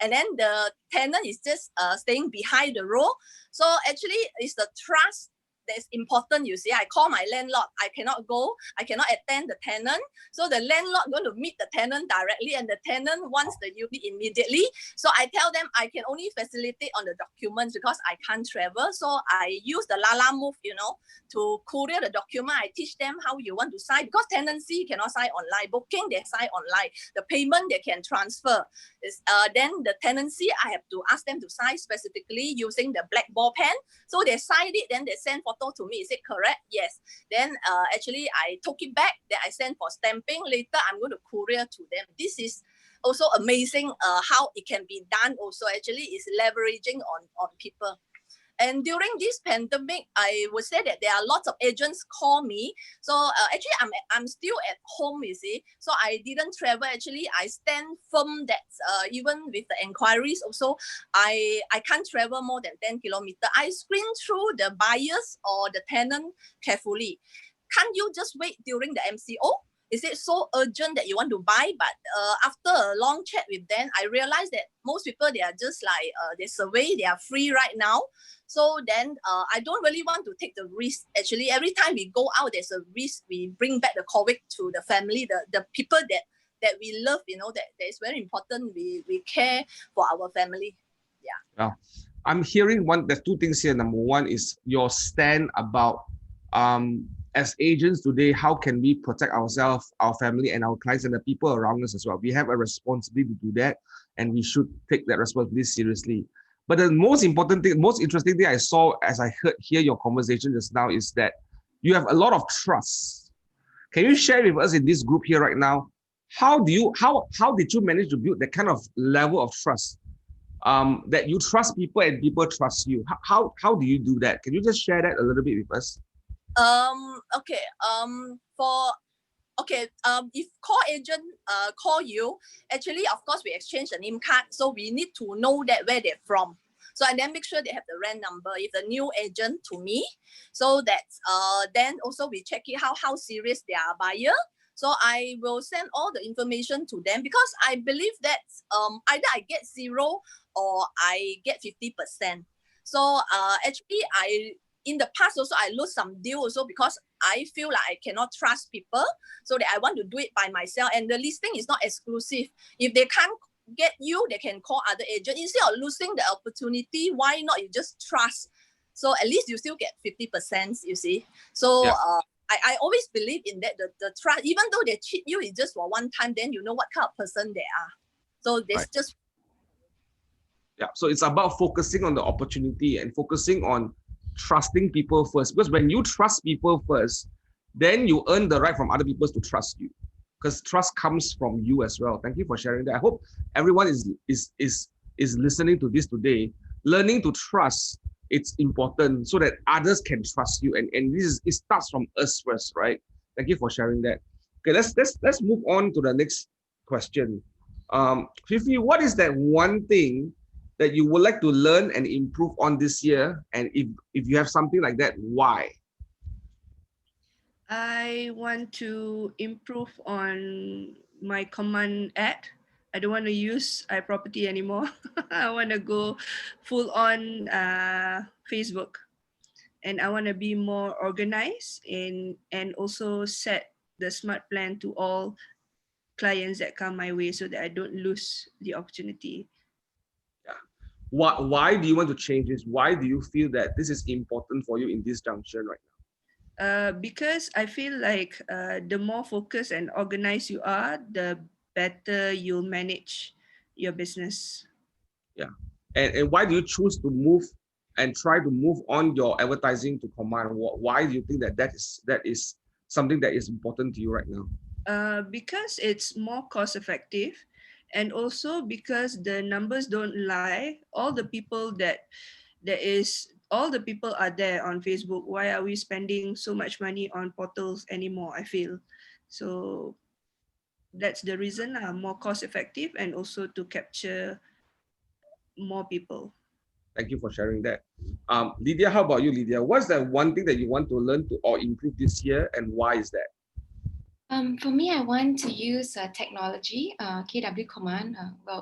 and then the tenant is just staying behind the row. So actually, it's the trust that's important, you see. I call my landlord, I cannot go, I cannot attend the tenant. So the landlord going to meet the tenant directly, and the tenant wants the unit immediately. So I tell them I can only facilitate on the documents because I can't travel. So I use the Lala move, to courier the document. I teach them how you want to sign, because tenancy you cannot sign online, booking they sign online, the payment they can transfer. Then the tenancy, I have to ask them to sign specifically using the black ball pen. So they signed it, then they send photo to me. Is it correct? Yes. Then actually I took it back, then I sent for stamping. Later I'm going to courier to them. This is also amazing how it can be done. Also actually is leveraging on people. And during this pandemic, I would say that there are lots of agents call me. So actually, I'm still at home, you see. So I didn't travel. Actually, I stand firm that even with the inquiries also, I can't travel more than 10 kilometers. I screen through the buyers or the tenant carefully. Can't you just wait during the MCO? Is it so urgent that you want to buy? But after a long chat with them, I realized that most people, they are just like, they survey, they are free right now. So then I don't really want to take the risk. Actually, every time we go out, there's a risk. We bring back the COVID to the family, the people that we love, that is very important. We care for our family. Yeah. I'm hearing there's two things here. Number one is your stand about as agents today, how can we protect ourselves, our family, and our clients, and the people around us as well? We have a responsibility to do that. and we should take that responsibility seriously. But the most important thing, most interesting thing I saw as I hear your conversation just now is that you have a lot of trust. Can you share with us in this group here right now, how did you manage to build that kind of level of trust? That you trust people and people trust you. How do you do that? Can you just share that a little bit with us? Okay. If call agent call you, actually, of course, we exchange the name card, so we need to know that where they're from. So and then make sure they have the RAN number. If the new agent to me, so that then also we check it how serious they are buyer. So I will send all the information to them because I believe that either I get 0 or I get 50%. So actually in the past also I lose some deal also because I feel like I cannot trust people, so that I want to do it by myself. And the listing is not exclusive. If they can't get you, they can call other agent. Instead of losing the opportunity, why not you just trust? So at least you still get 50%, you see. So Yeah. I always believe in that, the trust, even though they cheat you, it's just for one time, then you know what kind of person they are. So this Right. just... Yeah, so it's about focusing on the opportunity and focusing on trusting people first. Because when you trust people first, then you earn the right from other people to trust you. Because trust comes from you as well. Thank you for sharing that. I hope everyone is listening to this today, learning to trust. It's important so that others can trust you. And it starts from us first, right? Thank you for sharing that. Okay, let's move on to the next question. Fifi, what is that one thing that you would like to learn and improve on this year? And if you have something like that, why? I want to improve on my command ad. I don't want to use iProperty anymore. I want to go full on Facebook, and I want to be more organized and also set the smart plan to all clients that come my way so that I don't lose the opportunity. Yeah. Why do you want to change this? Why do you feel that this is important for you in this junction right now? Because I feel like the more focused and organized you are, the better you'll manage your business. Yeah. And why do you choose to move and try to move on your advertising to command? Why do you think that is something that is important to you right now? Because it's more cost effective, and also because the numbers don't lie. All the people are there on Facebook. Why are we spending so much money on portals anymore? I feel so. That's the reason. More cost effective, and also to capture more people. Thank you for sharing that. Lydia, how about you, Lydia? What's that one thing that you want to learn to or improve this year, and why is that? For me, I want to use technology, KW Command,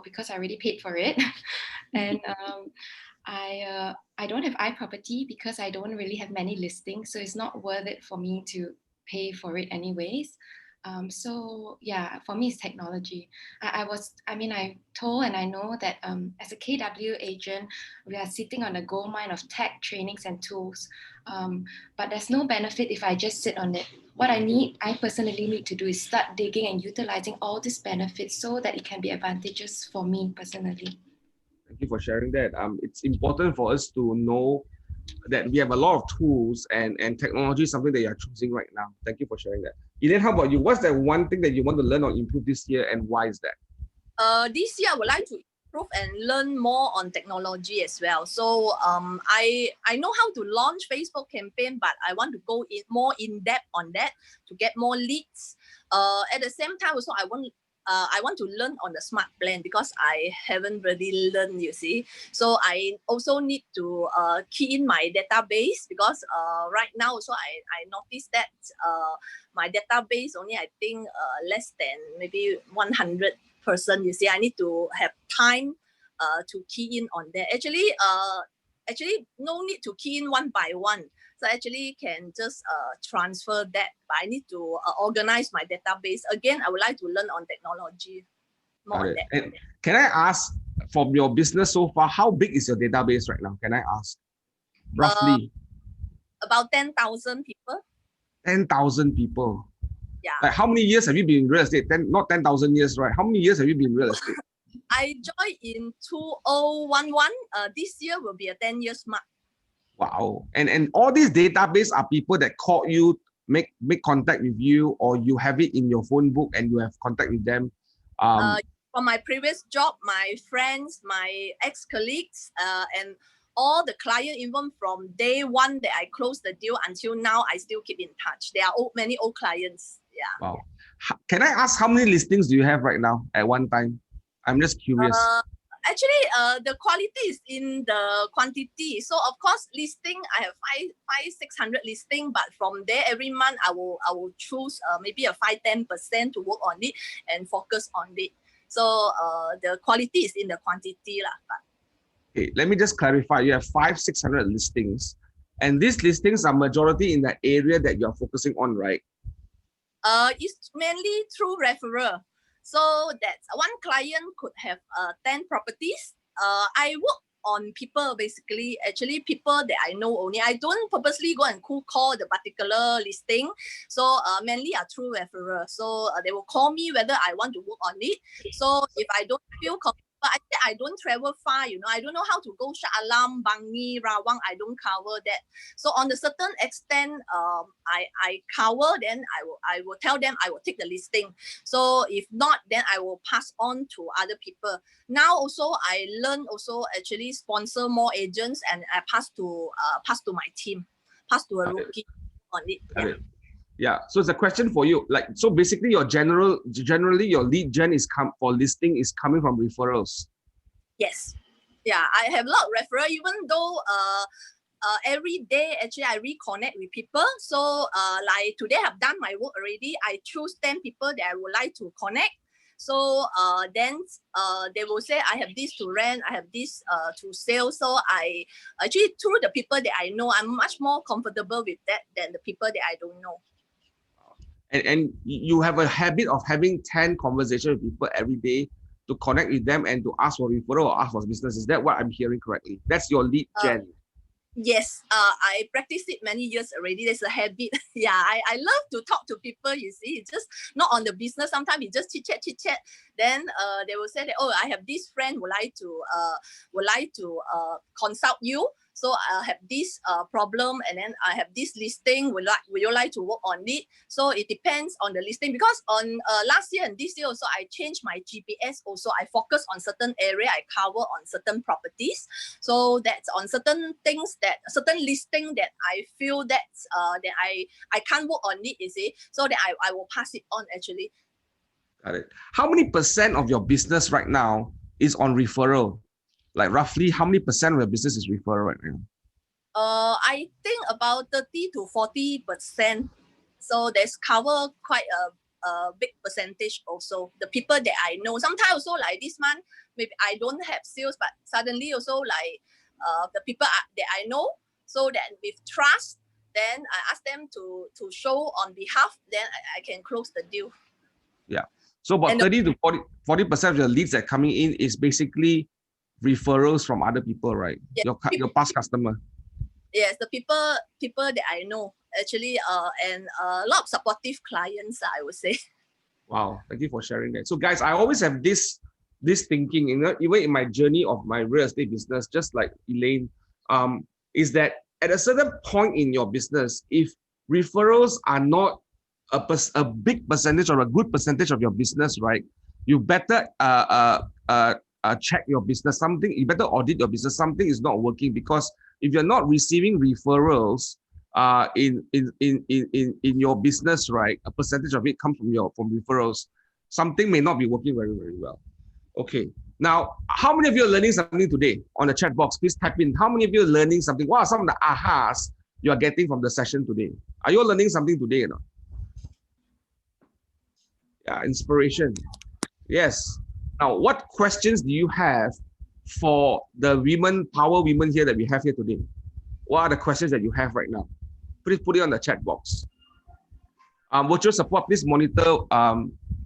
because I already paid for it. And I don't have iProperty because I don't really have many listings, so it's not worth it for me to pay for it anyways. So yeah, for me it's technology. I told and I know that as a KW agent, we are sitting on a gold mine of tech trainings and tools. But there's no benefit if I just sit on it. What I personally need to do is start digging and utilizing all these benefits so that it can be advantageous for me personally. Thank you for sharing that. It's important for us to know that we have a lot of tools and technology is something that you're choosing right now. Thank you for sharing that. Elaine, how about you? What's that one thing that you want to learn or improve this year, and why is that? This year I would like to improve and learn more on technology as well. So I know how to launch Facebook campaign, but I want to go more in depth on that to get more leads. At the same time also I want to learn on the smart plan because I haven't really learned, you see. So I also need to key in my database because right now also I noticed that my database only I think less than maybe 100 person, you see. I need to have time to key in on that. Actually no need to key in one by one. So actually can just transfer that, but I need to organize my database. Again, I would like to learn on technology more on that. And can I ask, from your business so far, how big is your database right now? Can I ask? Roughly. About 10,000 people. 10,000 people. Yeah. Like how many years have you been in real estate? Not 10,000 years, right? How many years have you been in real estate? I joined in 2011. This year will be a 10 years mark. Wow. And all these database are people that call you, make contact with you, or you have it in your phone book and you have contact with them. From my previous job, my friends, my ex-colleagues, and all the clients, even from day one that I closed the deal until now, I still keep in touch. There are many old clients. Yeah. Wow. Can I ask how many listings do you have right now at one time? I'm just curious. Actually, the quality is in the quantity. So of course, listing I have 600 listing, but from there every month I will choose maybe a 5-10% to work on it and focus on it. So the quality is in the quantity lah. Okay, let me just clarify. You have 500-600 listings, and these listings are majority in the area that you're focusing on, right? It's mainly through referral. So that one client could have 10 properties. I work on people, basically, actually people that I know only. I don't purposely go and cold call the particular listing. So mainly are through referral. So they will call me whether I want to work on it. So if I don't feel comfortable, I don't travel far, you know, I don't know how to go Shah Alam, Bangi, Rawang, I don't cover that. So on a certain extent, I cover, then I will tell them I will take the listing. So if not, then I will pass on to other people. Now also I learn also actually sponsor more agents, and I pass to my team, pass to a rookie on it. Yeah. Yeah, so it's a question for you. Like, so basically, generally your lead gen is for listing is coming from referrals. Yes, yeah, I have a lot of referral. Even though every day actually I reconnect with people. So like today I've done my work already. I choose 10 people that I would like to connect. So then they will say I have this to rent, I have this to sell. So I actually through the people that I know, I'm much more comfortable with that than the people that I don't know. And you have a habit of having 10 conversations with people every day to connect with them and to ask for referral or ask for business. Is that what I'm hearing correctly? That's your lead gen. Yes, I practiced it many years already. There's a habit. Yeah, I love to talk to people, you see. It's just not on the business. Sometimes it's just chit chat. Then they will say that, oh, I have this friend would like to consult you. So I have this problem, and then I have this listing. Would you like to work on it? So it depends on the listing, because on last year and this year also I changed my GPS. Also I focus on certain area, I cover on certain properties. So that's on certain things, that certain listing that I feel that that I can't work on it, you see. So that I will pass it on actually. Got it. How many % of your business right now is on referral? Like roughly how many % of your business is referral right now? I think about 30 to 40%. So there's cover quite a big percentage also. The people that I know, sometimes also like this month, maybe I don't have sales, but suddenly also like the people that I know, so that with trust, then I ask them to show on behalf, then I can close the deal. Yeah. So about 30 to 40% of your leads that are coming in is basically referrals from other people, right? Yeah, your past customer. Yes, the people that I know actually, and a lot of supportive clients, I would say. Wow, thank you for sharing that. So guys, I always have this thinking, you know, even in my journey of my real estate business, just like Elaine, is that at a certain point in your business, if referrals are not a big percentage or a good percentage of your business, right? You better check your business. You better audit your business. Something is not working, because if you're not receiving referrals in your business, right, a percentage of it comes from referrals. Something may not be working very, very well. Okay. Now, how many of you are learning something today? On the chat box, please type in how many of you are learning something. What are some of the ahas you are getting from the session today? Are you all learning something today or not? Yeah, inspiration. Yes. Now, what questions do you have for the power women here that we have here today? What are the questions that you have right now? Please put it on the chat box. Virtual support, please monitor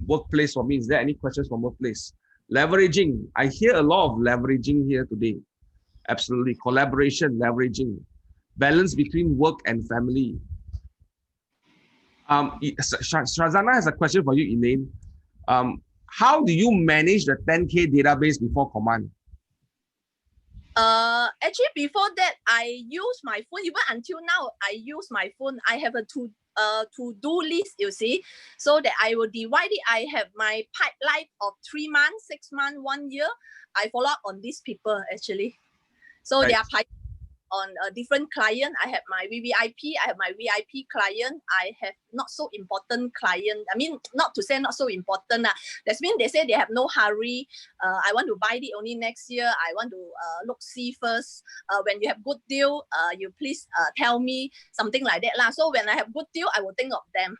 workplace for me. Is there any questions from workplace? Leveraging. I hear a lot of leveraging here today. Absolutely. Collaboration, leveraging. Balance between work and family. Shazana has a question for you, Elaine. how do you manage the 10K database before command? Actually, before that, I use my phone. Even until now, I use my phone. I have a to-do list, you see, so that I will divide it. I have my pipeline of 3 months, 6 months, 1 year. I follow up on these people actually. So Right. they are on a different client. I have my VVIP, I have my VIP client, I have not so important client. I mean, not to say not so important. That means they say they have no hurry. I want to buy it only next year. I want to look see first. When you have good deal, you please tell me, something like that. So when I have good deal, I will think of them.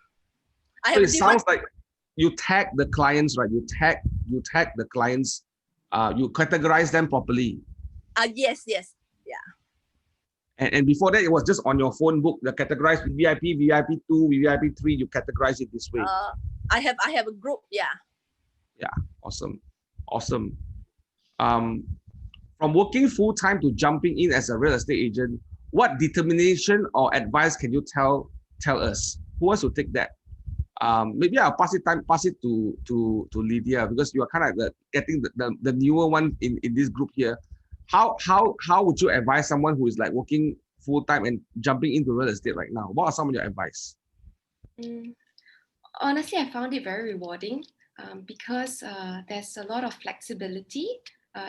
So it sounds like you tag the clients, right? You tag the clients, you categorize them properly. Yes. Yeah. And before that, it was just on your phone book, the categorized VIP, VIP2, VIP3, you categorize it this way. I have a group, yeah. Yeah, awesome. From working full-time to jumping in as a real estate agent, what determination or advice can you tell us? Who wants to take that? Maybe I'll pass it to Lydia, because you are kind of getting the newer one in this group here. How would you advise someone who is like working full-time and jumping into real estate right now? What are some of your advice? Honestly, I found it very rewarding because there's a lot of flexibility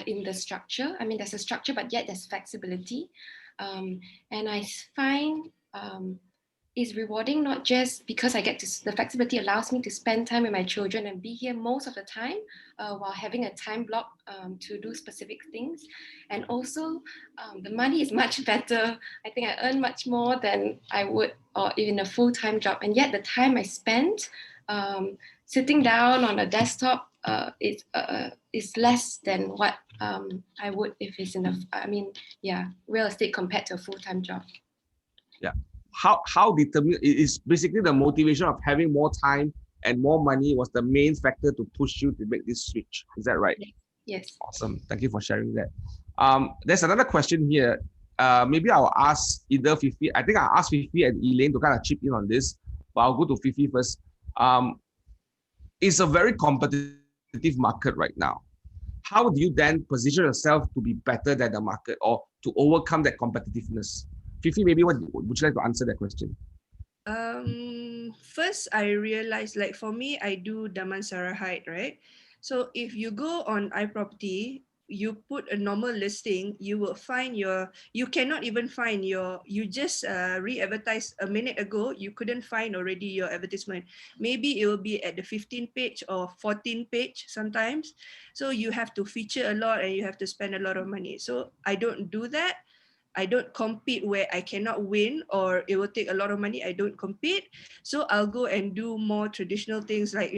in the structure. I mean, there's a structure, but yet there's flexibility. And I find it's rewarding not just because the flexibility allows me to spend time with my children and be here most of the time while having a time block to do specific things. And also the money is much better. I think I earn much more than I would or in a full-time job. And yet the time I spent sitting down on a desktop is less than what I would if it's real estate compared to a full-time job. Yeah. How determined is basically the motivation of having more time and more money was the main factor to push you to make this switch. Is that right? Yes. Awesome. Thank you for sharing that. There's another question here. Maybe I'll ask either Fifi. I think I'll ask Fifi and Elaine to kind of chip in on this, but I'll go to Fifi first. It's a very competitive market right now. How do you then position yourself to be better than the market or to overcome that competitiveness? Fifi, maybe would you like to answer that question? First, I realized, like for me, I do Damansara Height, right? So if you go on iProperty, you put a normal listing, you will find you cannot even find you just re-advertised a minute ago, you couldn't find already your advertisement. Maybe it will be at the 15th page or 14th page sometimes. So you have to feature a lot and you have to spend a lot of money. So I don't do that. I don't compete where I cannot win or it will take a lot of money. I don't compete. So I'll go and do more traditional things like,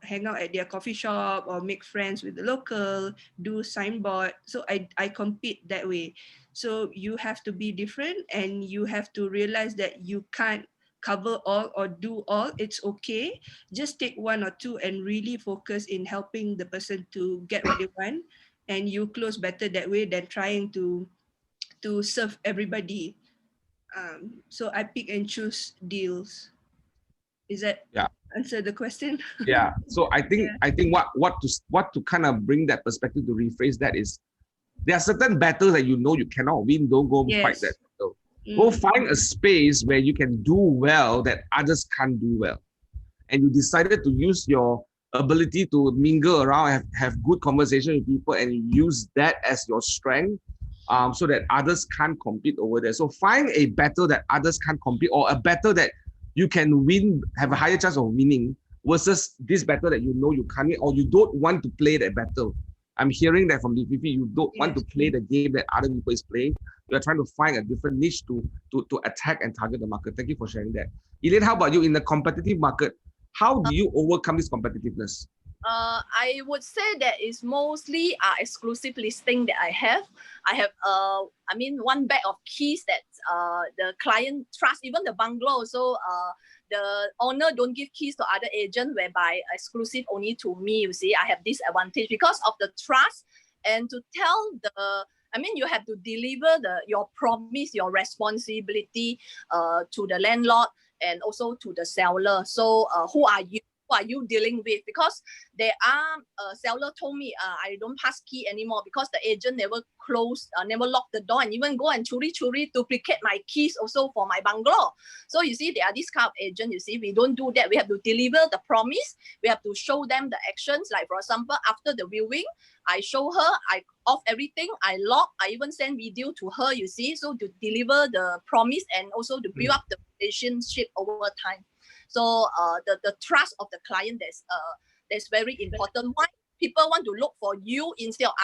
hang out at their coffee shop or make friends with the local, do signboard. So I compete that way. So you have to be different and you have to realize that you can't cover all or do all. It's okay. Just take one or two and really focus in helping the person to get what they want. And you close better that way than trying to serve everybody. So I pick and choose deals. Is that answer the question? Yeah. So I think what to kind of bring that perspective to rephrase that is there are certain battles that you cannot win. Don't go fight that battle. Go find a space where you can do well that others can't do well. And you decided to use your ability to mingle around, have good conversation with people and use that as your strength. So that others can't compete over there. So find a battle that others can't compete or a battle that you can win, have a higher chance of winning versus this battle that you can't win or you don't want to play that battle. I'm hearing that from the Fifi, you don't want to play the game that other people is playing. You're trying to find a different niche to attack and target the market. Thank you for sharing that. Elaine, how about you in the competitive market? How do you overcome this competitiveness? I would say that is mostly exclusive listing that I have. I have one bag of keys that the client trusts, even the bungalow. So the owner don't give keys to other agent, whereby exclusive only to me. You see, I have this advantage because of the trust and to tell you have to deliver your promise, your responsibility to the landlord and also to the seller. So who are you? who are you dealing with? Because there are seller told me I don't pass key anymore because the agent never close, never lock the door, and even go and churi duplicate my keys also for my bungalow. So you see, there are this kind of agent. You see, we don't do that. We have to deliver the promise. We have to show them the actions. Like for example, after the viewing, I show her, I off everything, I lock, I even send video to her. You see, so to deliver the promise and also to build up the relationship over time. So the trust of the client that's very important. Why people want to look for you instead of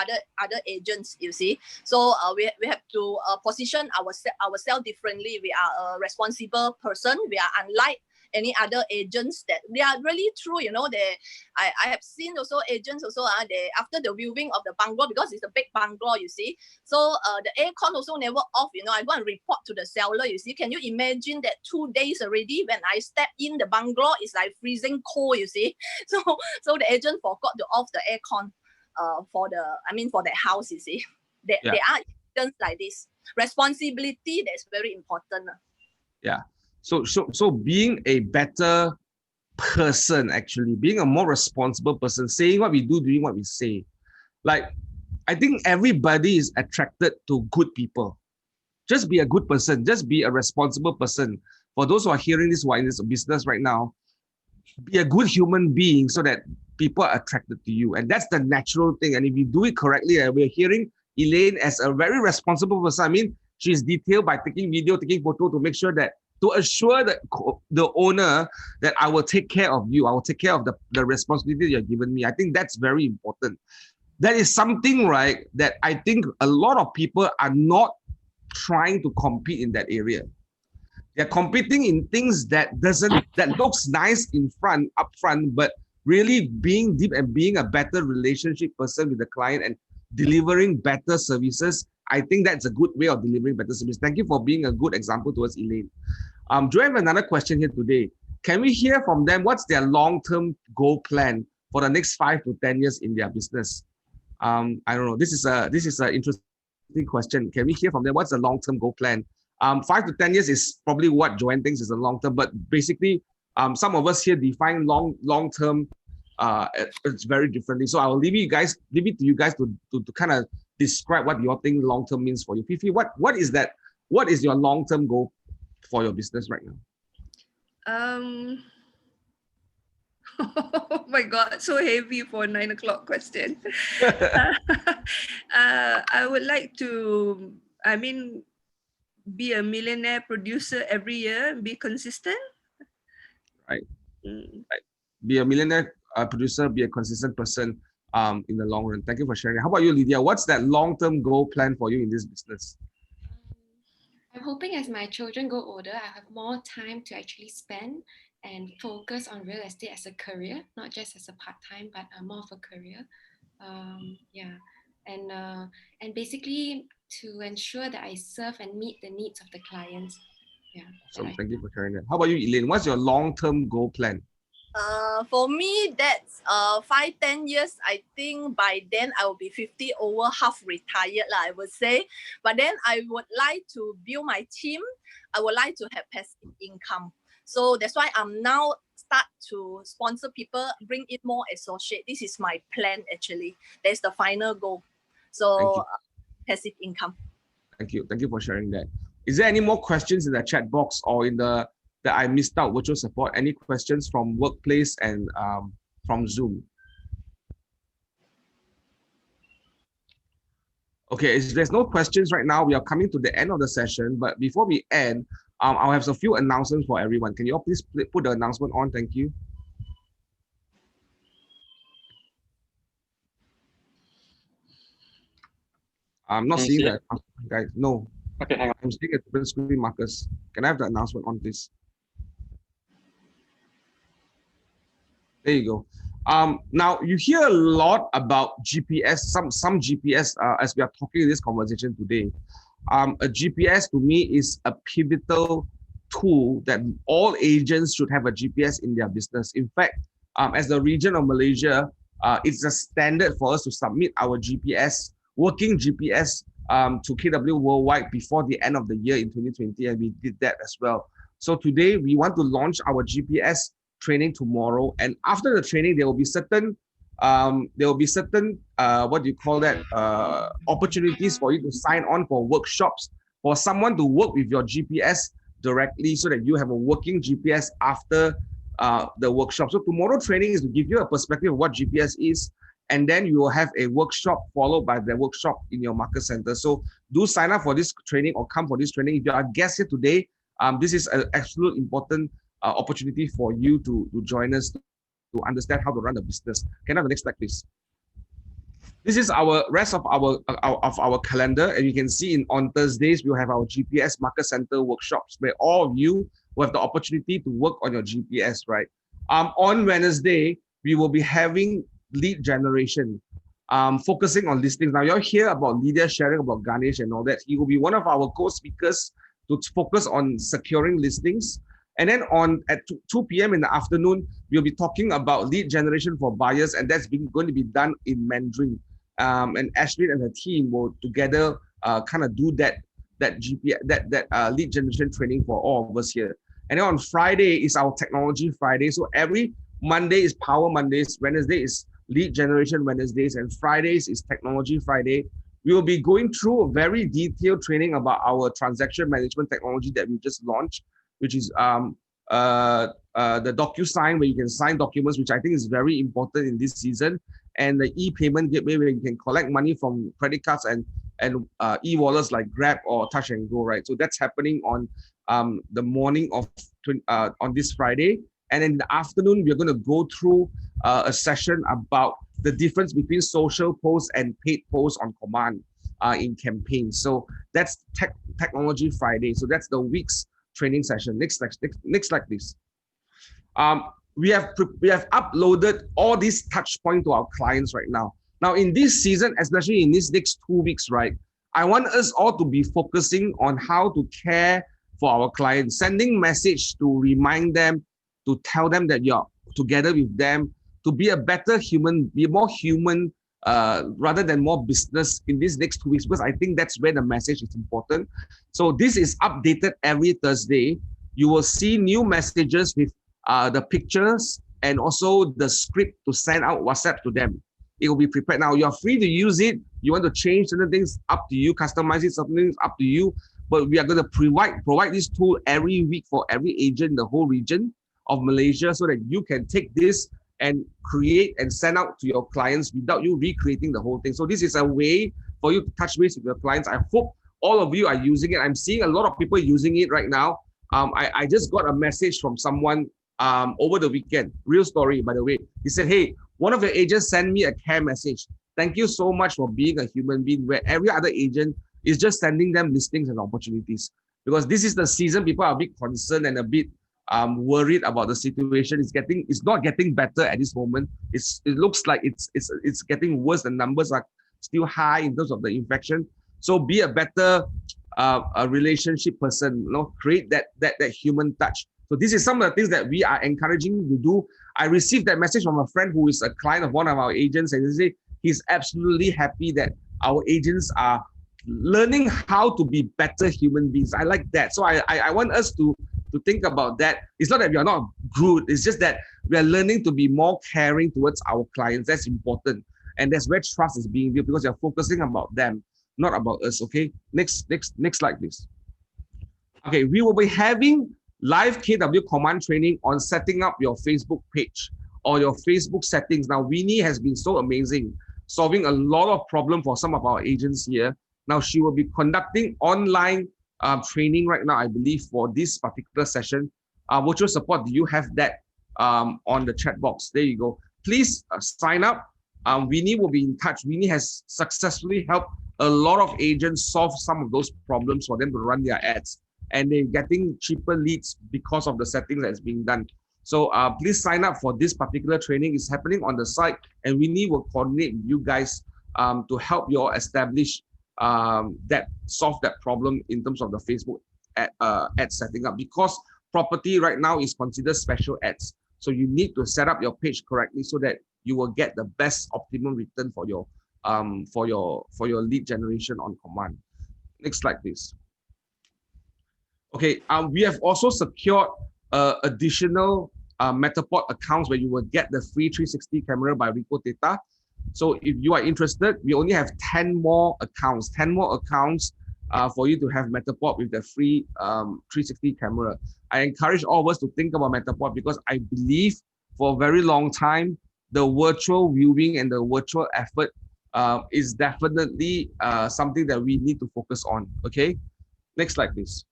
other agents, you see. So we have to position ourselves differently. We are a responsible person. We are unlike any other agents that they are really true, you know. I have seen also agents also they after the viewing of the bungalow, because it's a big bungalow, you see. So the aircon also never off, you know. I go and report to the seller, you see. Can you imagine that 2 days already when I step in the bungalow, it's like freezing cold, you see. So the agent forgot to off the aircon for that house, you see. There are agents like this. Responsibility, that's very important. Yeah. So being a better person, actually, being a more responsible person, saying what we do, doing what we say. Like, I think everybody is attracted to good people. Just be a good person. Just be a responsible person. For those who are hearing this, who are in this business right now, be a good human being so that people are attracted to you. And that's the natural thing. And if you do it correctly, we're hearing Elaine as a very responsible person. I mean, she's detailed by taking video, taking photo to make sure that, to assure the owner that I will take care of you. I will take care of the responsibility you're given me. I think that's very important. That is something, right, that I think a lot of people are not trying to compete in that area. They're competing in things that looks nice up front, but really being deep and being a better relationship person with the client and delivering better services. I think that's a good way of delivering better service. Thank you for being a good example to us, Elaine. Do I have another question here today? Can we hear from them? What's their long-term goal plan for the next 5 to 10 years in their business? I don't know. This is an interesting question. Can we hear from them? What's the long-term goal plan? 5 to 10 years is probably what Joanne thinks is a long-term, but basically, some of us here define long-term it's very differently. So I will leave it to you guys to kind of describe what you think long-term means for you. Fifi, what is that? What is your long-term goal for your business right now? Oh my God, so heavy for 9 o'clock question. I would like to, be a millionaire producer every year and be consistent. Right. Right. Be a millionaire producer, be a consistent person in the long run. Thank you for sharing. How about you, Lydia? What's that long-term goal plan for you in this business? I'm hoping as my children grow older, I have more time to actually spend and focus on real estate as a career, not just as a part-time, but more of a career. And basically to ensure that I serve and meet the needs of the clients. Yeah. So thank you for sharing that. How about you, Elaine? What's your long-term goal plan? For me, that's 5-10 years. I think by then I will be 50, over half retired, I would say. But then I would like to build my team. I would like to have passive income. So that's why I'm now start to sponsor people, bring in more associate. This is my plan actually. That's the final goal. So passive income. Thank you. Thank you for sharing that. Is there any more questions in the chat box or in the that I missed out virtual support? Any questions from workplace and from Zoom? Okay, if there's no questions right now, we are coming to the end of the session. But before we end, I'll have a few announcements for everyone. Can you all please put the announcement on? Thank you. I'm not seeing that, guys. No. Okay, hang on. I'm seeing a different screen, Marcus. Can I have the announcement on, please? There you go. Now you hear a lot about GPS, some GPS as we are talking in this conversation today. A GPS to me is a pivotal tool that all agents should have a GPS in their business. In fact, as the region of Malaysia, it's a standard for us to submit our GPS, working GPS to KW Worldwide before the end of the year in 2020, and we did that as well. So today we want to launch our GPS training tomorrow, and after the training, there will be certain what do you call that, opportunities for you to sign on for workshops, for someone to work with your GPS directly, so that you have a working GPS after the workshop. So tomorrow training is to give you a perspective of what GPS is, and then you will have a workshop followed by the workshop in your market center. So do sign up for this training or come for this training. If you are a guest here today, this is an absolute important opportunity for you to join us to understand how to run a business. Can I have the next slide, please? This is our rest of our calendar, and you can see on Thursdays we'll have our GPS Market Center workshops where all of you will have the opportunity to work on your GPS, right? On Wednesday we will be having lead generation, focusing on listings. Now you'll hear about Lydia sharing about Ganesh and all that. He will be one of our co-speakers to focus on securing listings. And then at 2 p.m. in the afternoon, we'll be talking about lead generation for buyers, and that's going to be done in Mandarin. And Ashley and her team will together kind of do that lead generation training for all of us here. And then on Friday is our Technology Friday. So every Monday is Power Mondays, Wednesday is Lead Generation Wednesdays, and Fridays is Technology Friday. We will be going through a very detailed training about our transaction management technology that we just launched, which is the DocuSign, where you can sign documents, which I think is very important in this season, and the e-payment gateway, where you can collect money from credit cards and e-wallets like Grab or Touch and Go, right? So that's happening on the morning of on this Friday. And in the afternoon, we're going to go through a session about the difference between social posts and paid posts on command in campaigns. So that's Technology Friday. So that's the week's training session. Next slide, please. We have uploaded all these touch points to our clients right now. Now in this season, especially in these next 2 weeks, right, I want us all to be focusing on how to care for our clients, sending message to remind them, to tell them that you're together with them, to be a better human, be more human rather than more business in these next 2 weeks, because I think that's where the message is important. So this is updated every Thursday. You will see new messages with the pictures and also the script to send out WhatsApp to them. It will be prepared. Now you're free to use it. You want to change certain things, up to you. Customize it, something is up to you. But we are going to provide this tool every week for every agent in the whole region of Malaysia, so that you can take this and create and send out to your clients without you recreating the whole thing. So this is a way for you to touch base with your clients. I hope all of you are using it. I'm seeing a lot of people using it right now. I just got a message from someone over the weekend. Real story, by the way. He said, hey, one of your agents sent me a care message. Thank you so much for being a human being, where every other agent is just sending them listings and opportunities. Because this is the season, people are a bit concerned and a bit worried about the situation. It's not getting better at this moment. It looks like it's getting worse. The numbers are still high in terms of the infection. So be a better a relationship person, create that human touch. So this is some of the things that we are encouraging you to do. I received that message from a friend who is a client of one of our agents, and he said he's absolutely happy that our agents are learning how to be better human beings. I like that. So I want us to think about that. It's not that we are not rude. It's just that we are learning to be more caring towards our clients. That's important. And that's where trust is being built, because you're focusing about them, not about us. Okay. Next slide, please. Okay. We will be having live KW command training on setting up your Facebook page or your Facebook settings. Now, Winnie has been so amazing, solving a lot of problems for some of our agents here. Now, she will be conducting online training right now, I believe, for this particular session. Virtual support, do you have that on the chat box? There you go. Please sign up. Winnie will be in touch. Winnie has successfully helped a lot of agents solve some of those problems for them to run their ads. And they're getting cheaper leads because of the settings that's being done. So please sign up for this particular training. It's happening on the site, and Winnie will coordinate with you guys to help you all establish solve that problem in terms of the Facebook ad setting up, because property right now is considered special ads. So you need to set up your page correctly so that you will get the best optimum return for your lead generation on command. Next slide, please. Okay, we have also secured additional Metapod accounts where you will get the free 360 camera by Rico Teta. So if you are interested, we only have 10 more accounts for you to have Metapod with the free 360 camera. I encourage all of us to think about Metapod because I believe for a very long time, the virtual viewing and the virtual effort is definitely something that we need to focus on, okay? Next slide, please.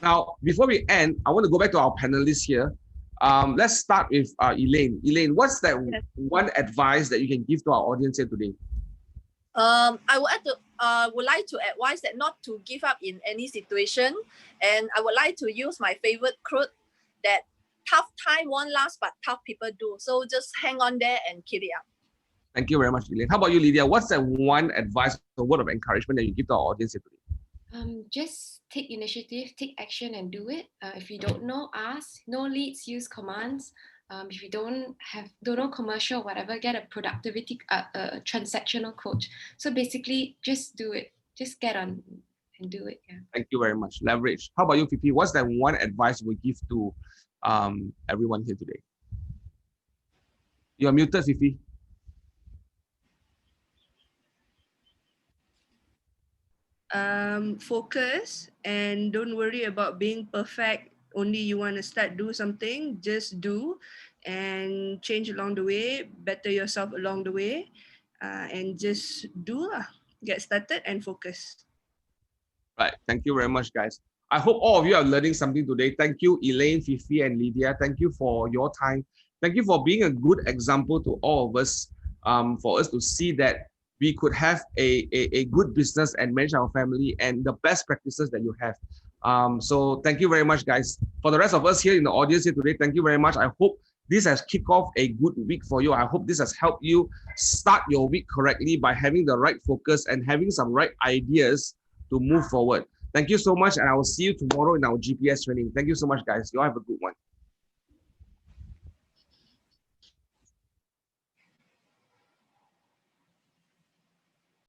Now, before we end, I want to go back to our panelists here. Let's start with Elaine. Elaine, what's that one advice that you can give to our audience here today? I would like to advise that not to give up in any situation, and I would like to use my favorite quote that tough time won't last, but tough people do. So just hang on there and keep it up. Thank you very much, Elaine. How about you, Lydia? What's that one advice or word of encouragement that you give to our audience here today? Just take initiative, take action, and do it. If you don't know, ask. No leads, use commands. If you don't know commercial, whatever, get a productivity, a transactional coach. So basically, just do it. Just get on and do it. Yeah. Thank you very much. Leverage. How about you, Fifi? What's that one advice you would give to everyone here today? You're muted, Fifi. Focus and don't worry about being perfect. Only you want to do something, just do and change along the way, better yourself along the way, and just do lah. Get started and focus. Right. Thank you very much, guys. I hope all of you are learning something today. Thank you, Elaine, Fifi, and Lydia. Thank you for your time. Thank you for being a good example to all of us, for us to see that we could have a good business and manage our family and the best practices that you have. So thank you very much, guys. For the rest of us here in the audience here today, thank you very much. I hope this has kicked off a good week for you. I hope this has helped you start your week correctly by having the right focus and having some right ideas to move forward. Thank you so much, and I will see you tomorrow in our GPS training. Thank you so much, guys. You all have a good one.